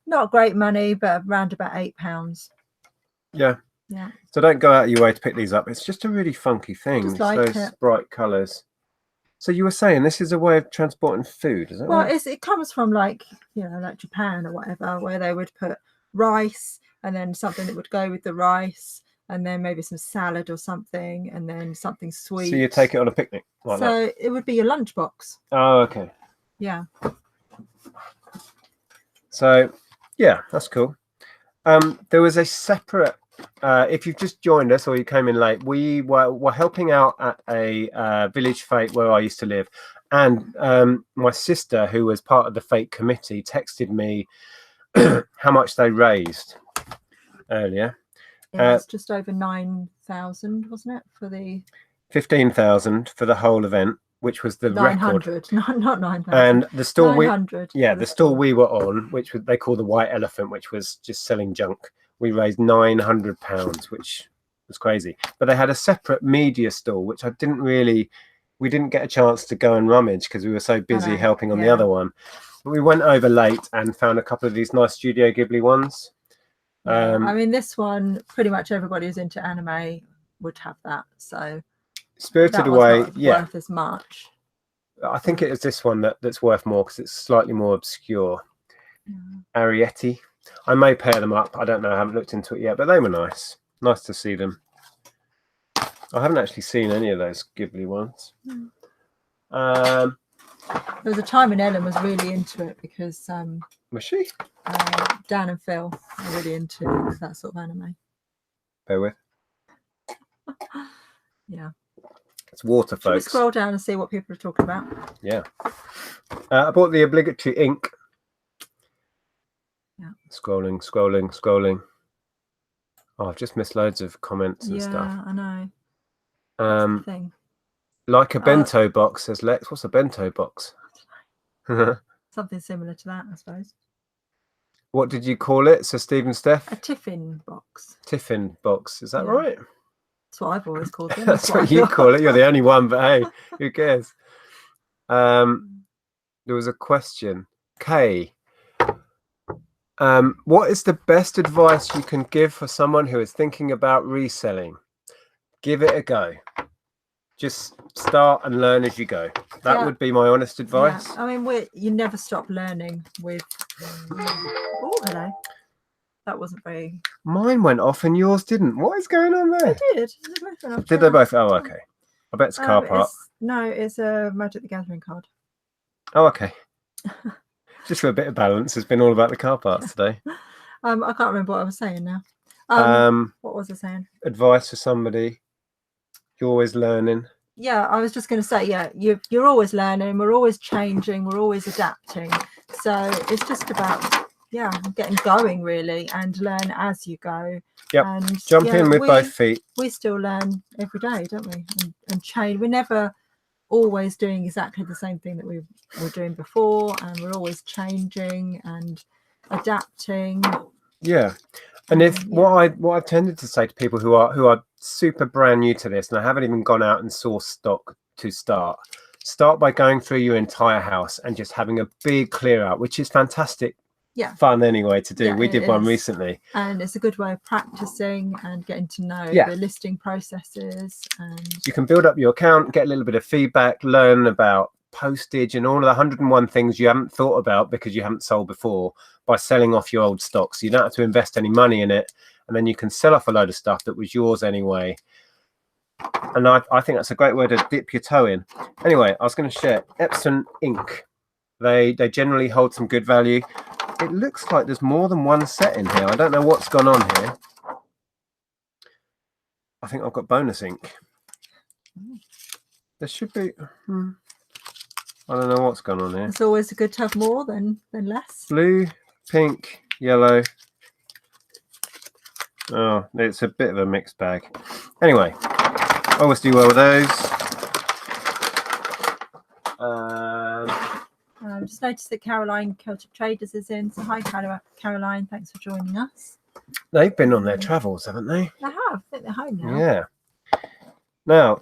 Not great money, but around about £8. Yeah. Yeah. So don't go out of your way to pick these up. It's just a really funky thing. Just like those bright colours. So you were saying this is a way of transporting food, is it? Well, it comes from like Japan or whatever, where they would put rice and then something that would go with the rice, and then maybe some salad or something, and then something sweet. So you take it on a picnic like that? So it would be your lunchbox. Oh, okay. Yeah. So, yeah, that's cool. There was a separate, if you've just joined us or you came in late, we were helping out at a village fete where I used to live. And my sister, who was part of the fete committee, texted me how much they raised earlier. Yeah, it's just over 9,000, wasn't it, for the 15,000 for the whole event, which was the 900, record. not 9,000. And the store the store we were on, which they call the White Elephant, which was just selling junk, we raised £900, which was crazy. But they had a separate media stall, which we didn't get a chance to go and rummage because we were so busy helping on the other one. But we went over late and found a couple of these nice Studio Ghibli ones. I mean, this one, pretty much everybody who's into anime would have that. So Spirited Away, worth as much. I think it is this one that's worth more because it's slightly more obscure. Arietti. I may pair them up. I don't know. I haven't looked into it yet, but they were nice. Nice to see them. I haven't actually seen any of those Ghibli ones. There was a time when Ellen was really into it because was she? Dan and Phil are really into that sort of anime. Bear with. Yeah. It's water, folks. Should we scroll down and see what people are talking about? Yeah. I bought the obligatory ink. Yeah. Scrolling. Oh, I've just missed loads of comments and stuff. Yeah, I know. That's the thing. Like a bento box, says Lex. What's a bento box? Something similar to that, I suppose. What did you call it, Sir Stephen Steph? A tiffin box. Tiffin box, is that right? That's what I've always called them. That's what you call it. You're the only one, but hey, who cares? There was a question. Kay, what is the best advice you can give for someone who is thinking about reselling? Give it a go. Just start and learn as you go. That would be my honest advice. Yeah. I mean, you never stop learning with... Oh, hello. That wasn't very... Mine went off and yours didn't. What is going on there? They did. They both went off. Did they both? Oh, okay. I bet it's car park. No, it's a Magic the Gathering card. Oh, okay. Just for a bit of balance, it's been all about the car parks today. I can't remember what I was saying now. What was I saying? Advice for somebody. You're always learning. Yeah, I was just going to say, you're always learning. We're always changing. We're always adapting. So it's just about, getting going really and learn as you go. Yep. And jump in with both feet. We still learn every day, don't we? And change. We're never always doing exactly the same thing that we were doing before, and we're always changing and adapting. Yeah. And what I've tended to say to people who are super brand new to this and I haven't even gone out and sourced stock to start by going through your entire house and just having a big clear out, which is fantastic. Fun anyway to do. We did one recently, and it's a good way of practicing and getting to know the listing processes, and you can build up your account, get a little bit of feedback, learn about postage and all of the 101 things you haven't thought about because you haven't sold before by selling off your old stock. So you don't have to invest any money in it, and then you can sell off a load of stuff that was yours anyway. And I think that's a great way to dip your toe in. Anyway, I was going to share Epson ink. They generally hold some good value. It looks like there's more than one set in here. I don't know what's gone on here. I think I've got bonus ink. There should be. I don't know what's gone on here. It's always good to have more than less. Blue, pink, yellow. Oh, it's a bit of a mixed bag. Anyway, always do well with those. I just noticed that Caroline Celtic Traders is in. So hi, Caroline. Thanks for joining us. They've been on their travels, haven't they? They have. I think they're home now. Yeah. Now,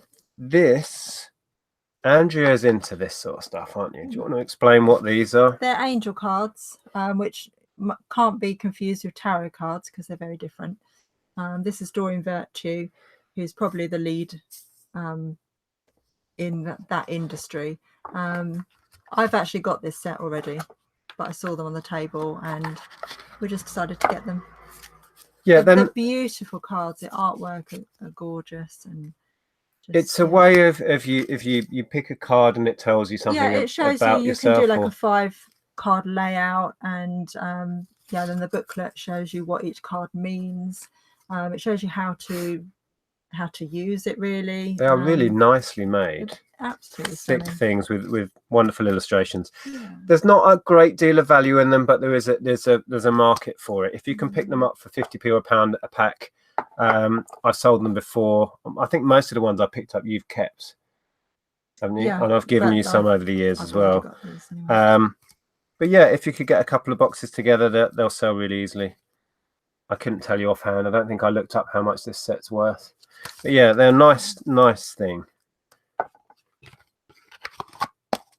Andrea's into this sort of stuff, aren't you? Do you want to explain what these are? They're angel cards, which can't be confused with tarot cards because they're very different. This is Doreen Virtue, who's probably the lead in that industry. I've actually got this set already, but I saw them on the table and we just decided to get them. Yeah, they're beautiful cards. The artwork are gorgeous, and it's a way of if you pick a card and it tells you something. Yeah, it shows about you yourself, can do like a 5-card layout, and then the booklet shows you what each card means. It shows you how to use it. Really, they are really nicely made. Absolutely thick stunning. things with wonderful illustrations. Yeah. There's not a great deal of value in them, but there's a market for it. If you can pick them up for 50p or £1 a pack, I've sold them before. I think most of the ones I picked up you've kept, haven't you? Yeah, and I've given you some over the years as well. Anyway. But yeah, if you could get a couple of boxes together, they'll sell really easily. I couldn't tell you offhand. I don't think I looked up how much this set's worth. But yeah, they're a nice thing.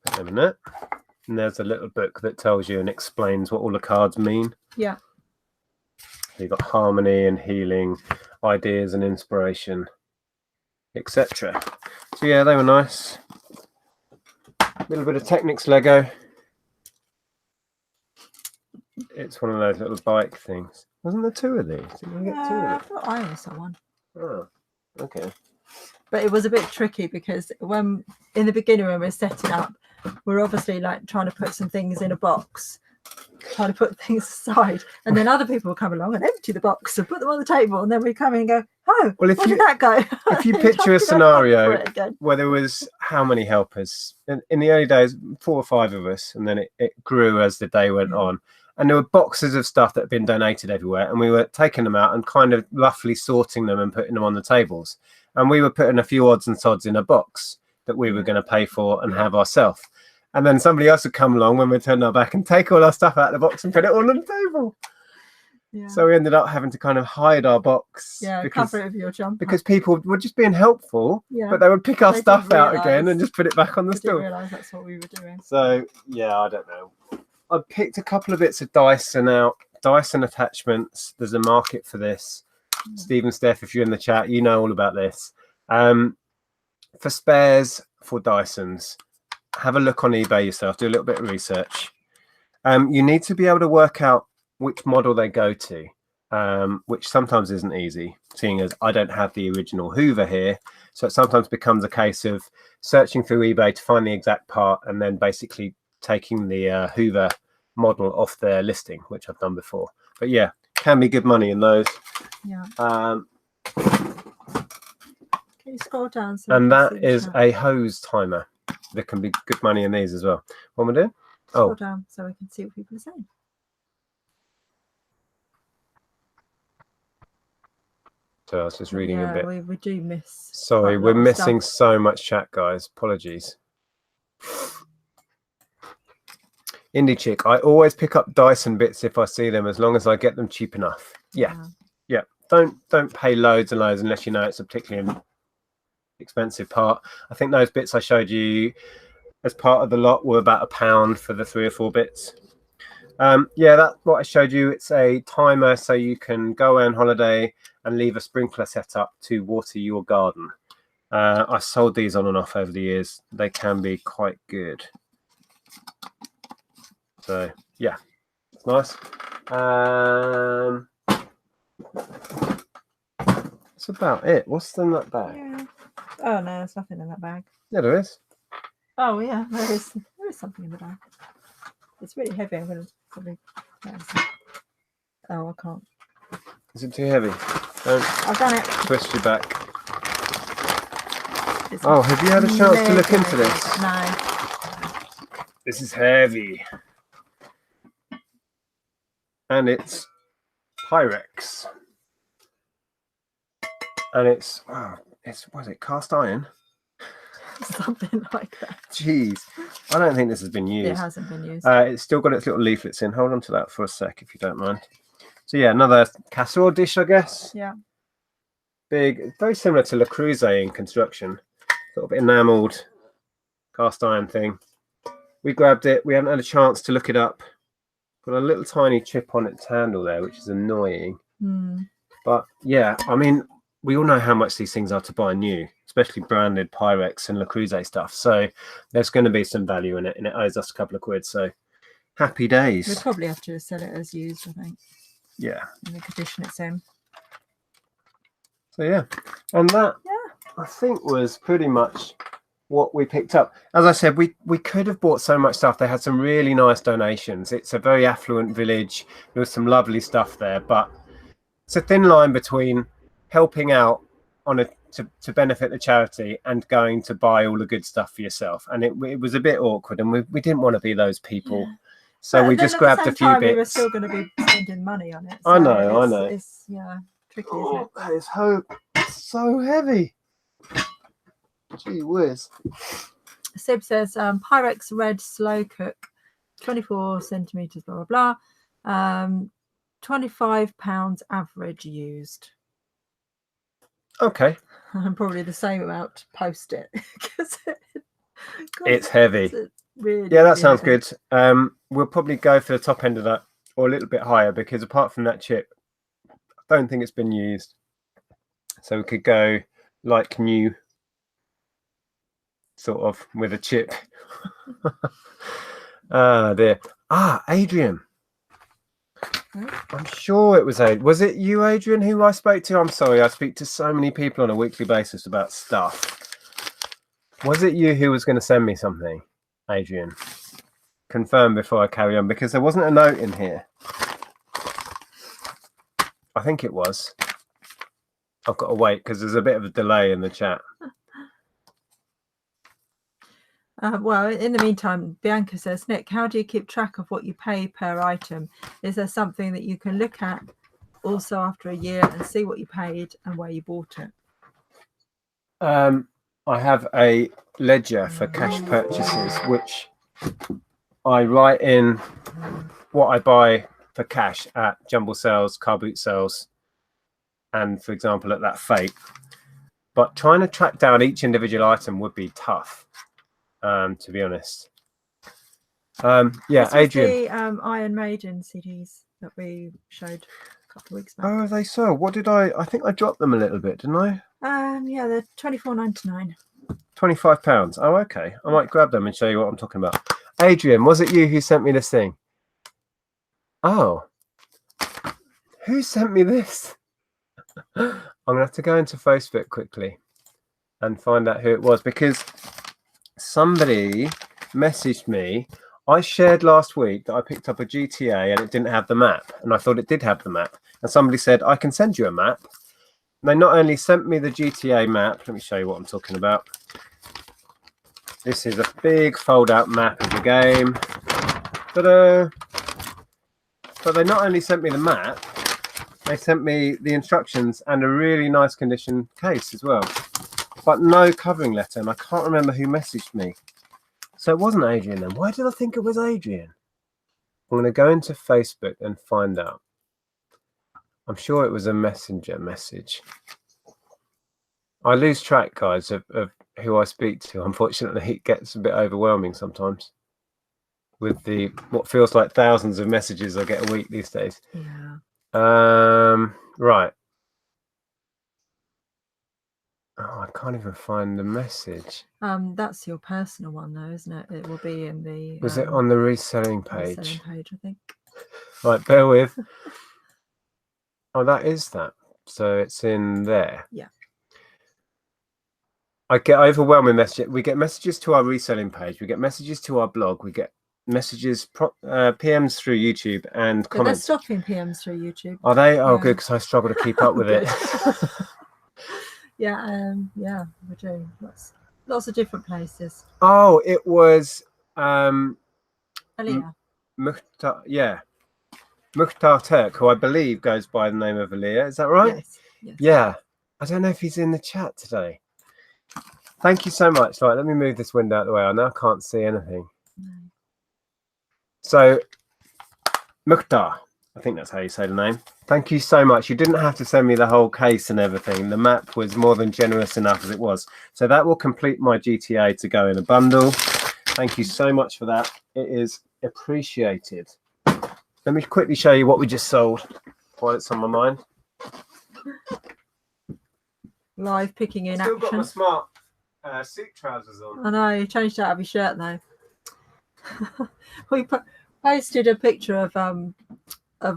Put them in it. And there's a little book that tells you and explains what all the cards mean. Yeah. You've got harmony and healing, ideas and inspiration, etc. So yeah, they were nice. A little bit of Technics Lego. It's one of those little bike things. Wasn't there 2 of these? Didn't we get 2 of them? I thought I only saw 1. Oh, okay. But it was a bit tricky because in the beginning when we're setting up, we're obviously like trying to put some things in a box, trying to put things aside, and then other people will come along and empty the box and put them on the table, and then we come in and go, oh, well, where did that go? If you picture a scenario where there was how many helpers? In the early days, 4 or 5 of us, and then it grew as the day went on. And there were boxes of stuff that had been donated everywhere, and we were taking them out and kind of roughly sorting them and putting them on the tables. And we were putting a few odds and sods in a box that we were going to pay for and have ourselves. And then somebody else would come along when we turned our back and take all our stuff out of the box and put it all on the table. Yeah. So we ended up having to kind of hide our box. Yeah, cover it with your jumper. Because people were just being helpful, but they would pick our stuff out again and just put it back on the stool. I didn't realise that's what we were doing. So, yeah, I don't know. I picked a couple of bits of Dyson out. Dyson attachments. There's a market for this. Steve and Steph, if you're in the chat, you know all about this. For spares for Dysons, have a look on eBay yourself. Do a little bit of research. You need to be able to work out which model they go to, which sometimes isn't easy, seeing as I don't have the original Hoover here. So it sometimes becomes a case of searching through eBay to find the exact part and then basically taking the Hoover model off their listing, which I've done before. But yeah, can be good money in those. Yeah. Can you scroll down? So and that is a hose timer. There can be good money in these as well. What am I doing? Scroll down so we can see what people are saying. So I was just reading a bit. We do miss. Sorry, we're missing so much chat, guys. Apologies. Indie Chick, I always pick up Dyson bits if I see them, as long as I get them cheap enough. Yeah. Don't pay loads and loads unless you know it's a particularly expensive part. I think those bits I showed you as part of the lot were about £1 for the 3 or 4 bits. Yeah, that's what I showed you. It's a timer so you can go away on holiday and leave a sprinkler set up to water your garden. I sold these on and off over the years. They can be quite good. So yeah, it's nice. That's about it. What's in that bag? Yeah. Oh no, there's nothing in that bag. Yeah, there is. Oh yeah, there is something in the bag. It's really heavy. I'm gonna probably. Oh, I can't. Is it too heavy? I've done it. Twist your back. Oh, have you had a chance to look into this? No. This is heavy. And it's Pyrex. And it's was it cast iron? Something like that. Jeez. I don't think this has been used. It hasn't been used. It's still got its little leaflets in. Hold on to that for a sec if you don't mind. So yeah, another casserole dish, I guess. Yeah. Big, very similar to Le Creuset in construction. Sort of enamelled cast iron thing. We grabbed it. We haven't had a chance to look it up. Got a little tiny chip on its handle there, which is annoying. But yeah, I mean, we all know how much these things are to buy new, especially branded Pyrex and Le Creuset stuff. So there's going to be some value in it, and it owes us a couple of quid. So happy days. We'd probably have to sell it as used, I think. Yeah. In the condition it's in. So yeah, and that I think was pretty much what we picked up. As I said, we could have bought so much stuff. They had some really nice donations. It's a very affluent village. There was some lovely stuff there, but it's a thin line between helping out on a to benefit the charity and going to buy all the good stuff for yourself. And it was a bit awkward, and we didn't want to be those people. Yeah. So but we just grabbed a few bits. We were still going to be spending money on it. So I know. It's tricky, isn't it? That is so heavy. Gee whiz. Sib says Pyrex Red Slow Cook, 24 centimeters, blah blah blah. £25 average used. Okay. And probably the same amount to post it because it's heavy. Really, yeah, that sounds good. We'll probably go for the top end of that or a little bit higher because apart from that chip, I don't think it's been used. So we could go like new, sort of with a chip. There. Adrian. I'm sure it was Adrian. Was it you, Adrian, who I spoke to? I'm sorry, I speak to so many people on a weekly basis about stuff. Was it you who was going to send me something, Adrian? Confirm before I carry on, because there wasn't a note in here. I think it was. I've got to wait because there's a bit of a delay in the chat. Well, in the meantime, Bianca says, Nick, how do you keep track of what you pay per item? Is there something that you can look at also after a year and see what you paid and where you bought it? I have a ledger for cash purchases, which I write in what I buy for cash at jumble sales, car boot sales, and, for example, at that fete. But trying to track down each individual item would be tough. To be honest. Yeah, Adrian. The Iron Maiden CDs that we showed a couple of weeks back. Oh, are they so? What did I think I dropped them a little bit, didn't I? Yeah, they're £24.99. £25. Oh, okay. I might grab them and show you what I'm talking about. Adrian, was it you who sent me this thing? Oh. Who sent me this? I'm gonna have to go into Facebook quickly and find out who it was, because somebody messaged me. I shared last week that I picked up a GTA and it didn't have the map, and I thought it did have the map, and somebody said I can send you a map. And they not only sent me the GTA map, let me show you what I'm talking about. This is a big fold out map of the game. Ta-da! But they not only sent me the map, they sent me the instructions and a really nice condition case as well. But no covering letter, and I can't remember who messaged me. So it wasn't Adrian then. Why did I think it was Adrian? I'm going to go into Facebook and find out. I'm sure it was a messenger message. I lose track, guys, of who I speak to. Unfortunately, it gets a bit overwhelming sometimes with the what feels like thousands of messages I get a week these days. Yeah. Right. Oh, I can't even find the message. That's your personal one, though, isn't it? It will be in the. Was it on the reselling page? Reselling page, I think. Right, bear with. Oh, that is that. So it's in there. Yeah. I get overwhelming messages. We get messages to our reselling page. We get messages to our blog. We get messages, PMs through YouTube, and comments. They're stopping PMs through YouTube. Are they? Oh, yeah. Good, because I struggle to keep up with it. Yeah, we do. Lots of different places. Oh, it was Aliyah. Mukhtar Turk, who I believe goes by the name of Aliyah. Is that right? Yes. Yeah. I don't know if he's in the chat today. Thank you so much. Right, let me move this window out of the way. I now can't see anything. No. So, Mukhtar, I think that's how you say the name. Thank you so much. You didn't have to send me the whole case and everything. The map was more than generous enough as it was. So that will complete my GTA to go in a bundle. Thank you so much for that. It is appreciated. Let me quickly show you what we just sold while it's on my mind. Live picking in Still action. Got my smart suit trousers on. I know, you changed out of your shirt though. We posted a picture of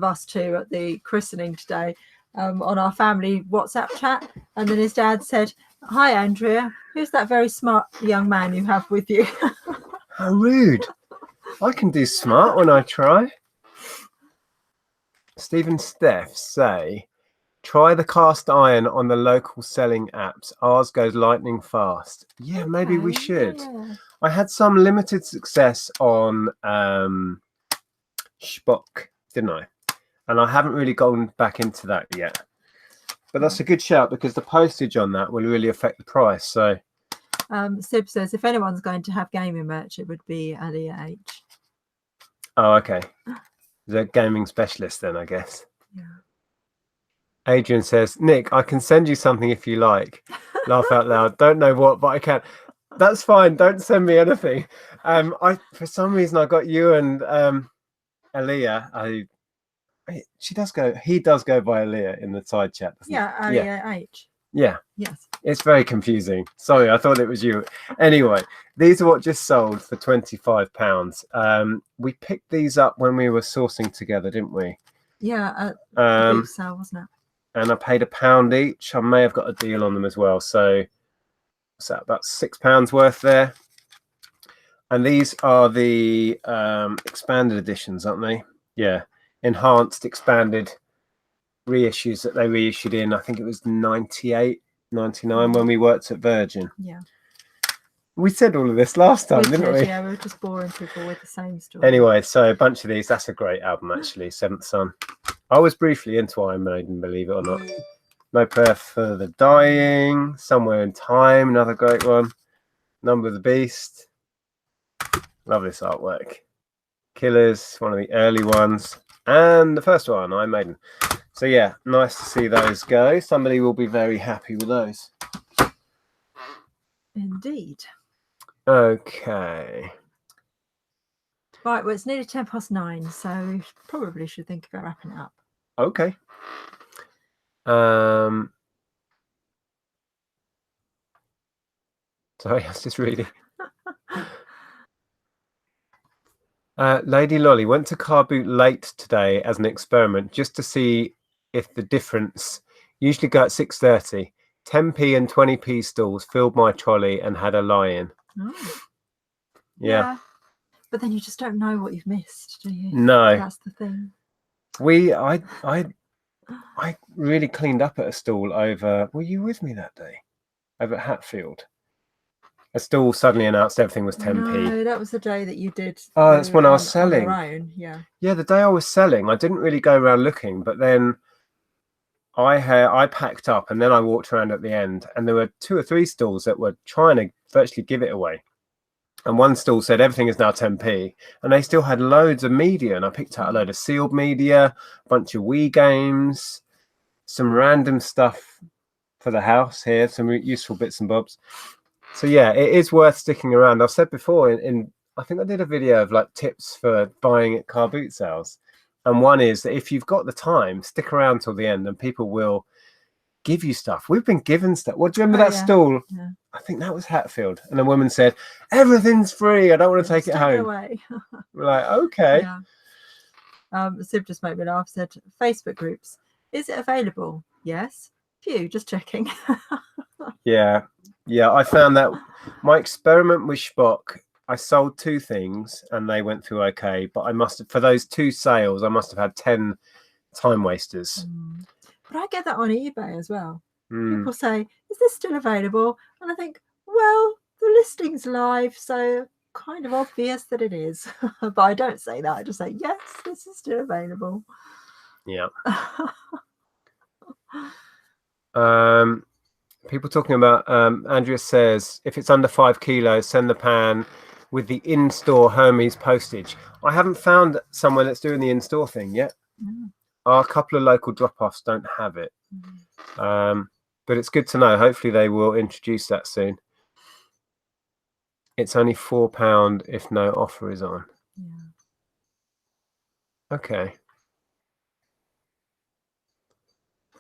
us two at the christening today, on our family WhatsApp chat, and then his dad said, "Hi, Andrea. Who's that very smart young man you have with you?" How rude! I can do smart when I try. Steve and Steph say, try the cast iron on the local selling apps. Ours goes lightning fast. Yeah, okay, maybe we should. Yeah. I had some limited success on Spock, didn't I? And I haven't really gone back into that yet. But that's a good shout because the postage on that will really affect the price. So, Sib says if anyone's going to have gaming merch, it would be Alia H. Oh, okay. The gaming specialist then, I guess. Yeah. Adrian says, Nick, I can send you something if you like. Laugh out loud. Don't know what, but I can. That's fine. Don't send me anything. For some reason I got you and Aaliyah. He does go by Aaliyah in the side chat. Yeah, Aaliyah H. Yeah. Yes. It's very confusing. Sorry, I thought it was you. Anyway, these are what just sold for £25. We picked these up when we were sourcing together, didn't we? Yeah, a boot sale, wasn't it? And I paid £1 each. I may have got a deal on them as well. So what's that, about £6 worth there. And these are the expanded editions, aren't they? Yeah, enhanced, expanded reissues that they reissued in, I think it was 98, 99 when we worked at Virgin. Yeah. We said all of this last time, didn't we? Yeah, we were just boring people with the same story. Anyway, so a bunch of these. That's a great album, actually. Seventh Son. I was briefly into Iron Maiden, believe it or not. No Prayer for the Dying. Somewhere in Time, another great one. Number of the Beast. Love this artwork. Killers, one of the early ones. And the first one, Iron Maiden. So yeah, nice to see those go. Somebody will be very happy with those. Indeed. Okay. Right, well, it's nearly 9:10, so we probably should think about wrapping it up. Okay. Sorry, I was just reading. Lady Lolly went to car boot late today as an experiment just to see if the difference. Usually go at 6:30. 10p and 20p stalls filled my trolley and had a lie-in. Oh. Yeah. But then you just don't know what you've missed, do you? No. That's the thing. I really cleaned up at a stall over. Were you with me that day? Over at Hatfield. A stall suddenly announced everything was 10p. No, that was the day that you did. Oh, that's when I was selling. On your own. Yeah. Yeah, the day I was selling, I didn't really go around looking, but then I packed up and then I walked around at the end, and there were 2 or 3 stalls that were trying to virtually give it away. And one stall said everything is now 10p, and they still had loads of media. And I picked out a load of sealed media, a bunch of Wii games, some random stuff for the house here, some useful bits and bobs. So yeah, it is worth sticking around. I've said before in I think I did a video of like tips for buying at car boot sales, and one is that if you've got the time, stick around till the end, and people will give you stuff. We've been given stuff. What do you remember that stall? Yeah. I think that was Hatfield, and a woman said, "Everything's free. I don't want to take it home." Away. We're like, okay. Yeah. Sib just made me laugh. Said Facebook groups. Is it available? Yes. Few. Just checking. Yeah. I found that my experiment with Spock, I sold 2 things and they went through okay, but I must have, for those 2 sales, I must have had 10 time wasters. But I get that on eBay as well. People say, "Is this still available?" And I think, well, the listing's live, so kind of obvious that it is. But I don't say that. I just say, yes, this is still available. Yeah. People talking about, Andrea says, if it's under 5 kilos, send the pan with the in-store Hermes postage. I haven't found someone that's doing the in-store thing yet. Our couple of local drop-offs don't have it. But it's good to know. Hopefully they will introduce that soon. It's only £4 if no offer is on. Yeah. Okay.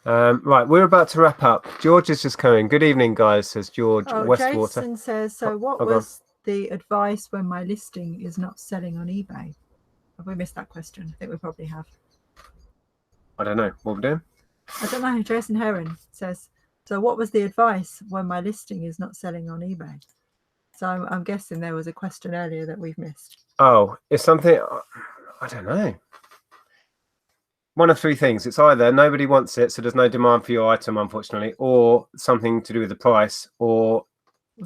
Right, we're about to wrap up. George is just coming. Good evening, guys, says George Westwater. Jason says, so what was the advice when my listing is not selling on eBay? Have we missed that question? I think we probably have. I don't know. What we're doing? I don't know. Jason Heron says, so what was the advice when my listing is not selling on eBay? So I'm guessing there was a question earlier that we've missed. Oh, it's something, I don't know. One of three things. It's either nobody wants it, so there's no demand for your item, unfortunately, or something to do with the price, or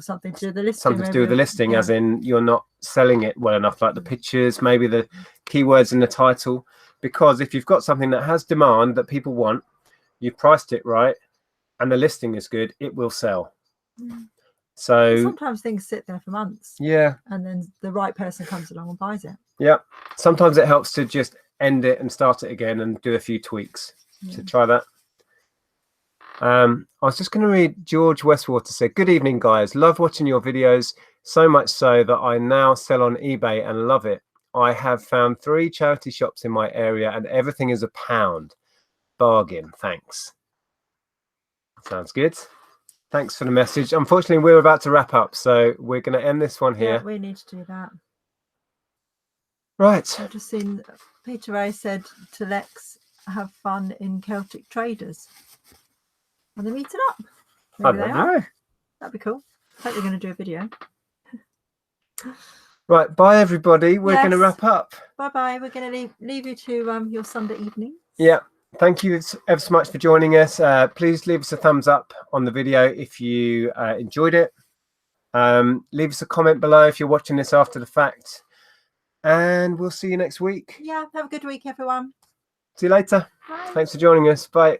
something to do with the listing. Something to do with the listing, as in you're not selling it well enough, like the pictures, maybe the keywords in the title. Because if you've got something that has demand that people want, you've priced it right, and the listing is good, it will sell. So sometimes things sit there for months. Yeah. And then the right person comes along and buys it. Yeah. Sometimes it helps to just end it and start it again and do a few tweaks. So try that. I was just going to read George Westwater said, good evening, guys. Love watching your videos, so much so that I now sell on eBay and love it. I have found 3 charity shops in my area and everything is £1. Bargain. Thanks. Sounds good. Thanks for the message. Unfortunately, we're about to wrap up, so we're going to end this one here. Yeah, we need to do that. Right. I've just seen Peter A said to Lex, have fun in Celtic Traders. Are they meeting up? Maybe I don't know. That'd be cool. I hope they're going to do a video. Right, bye everybody. We're going to wrap up. Bye-bye. We're going to leave you to your Sunday evening. Yeah. Thank you ever so much for joining us. Please leave us a thumbs up on the video if you enjoyed it. Leave us a comment below if you're watching this after the fact. And we'll see you next week. Yeah, have a good week, everyone. See you later. Bye. Thanks for joining us. Bye.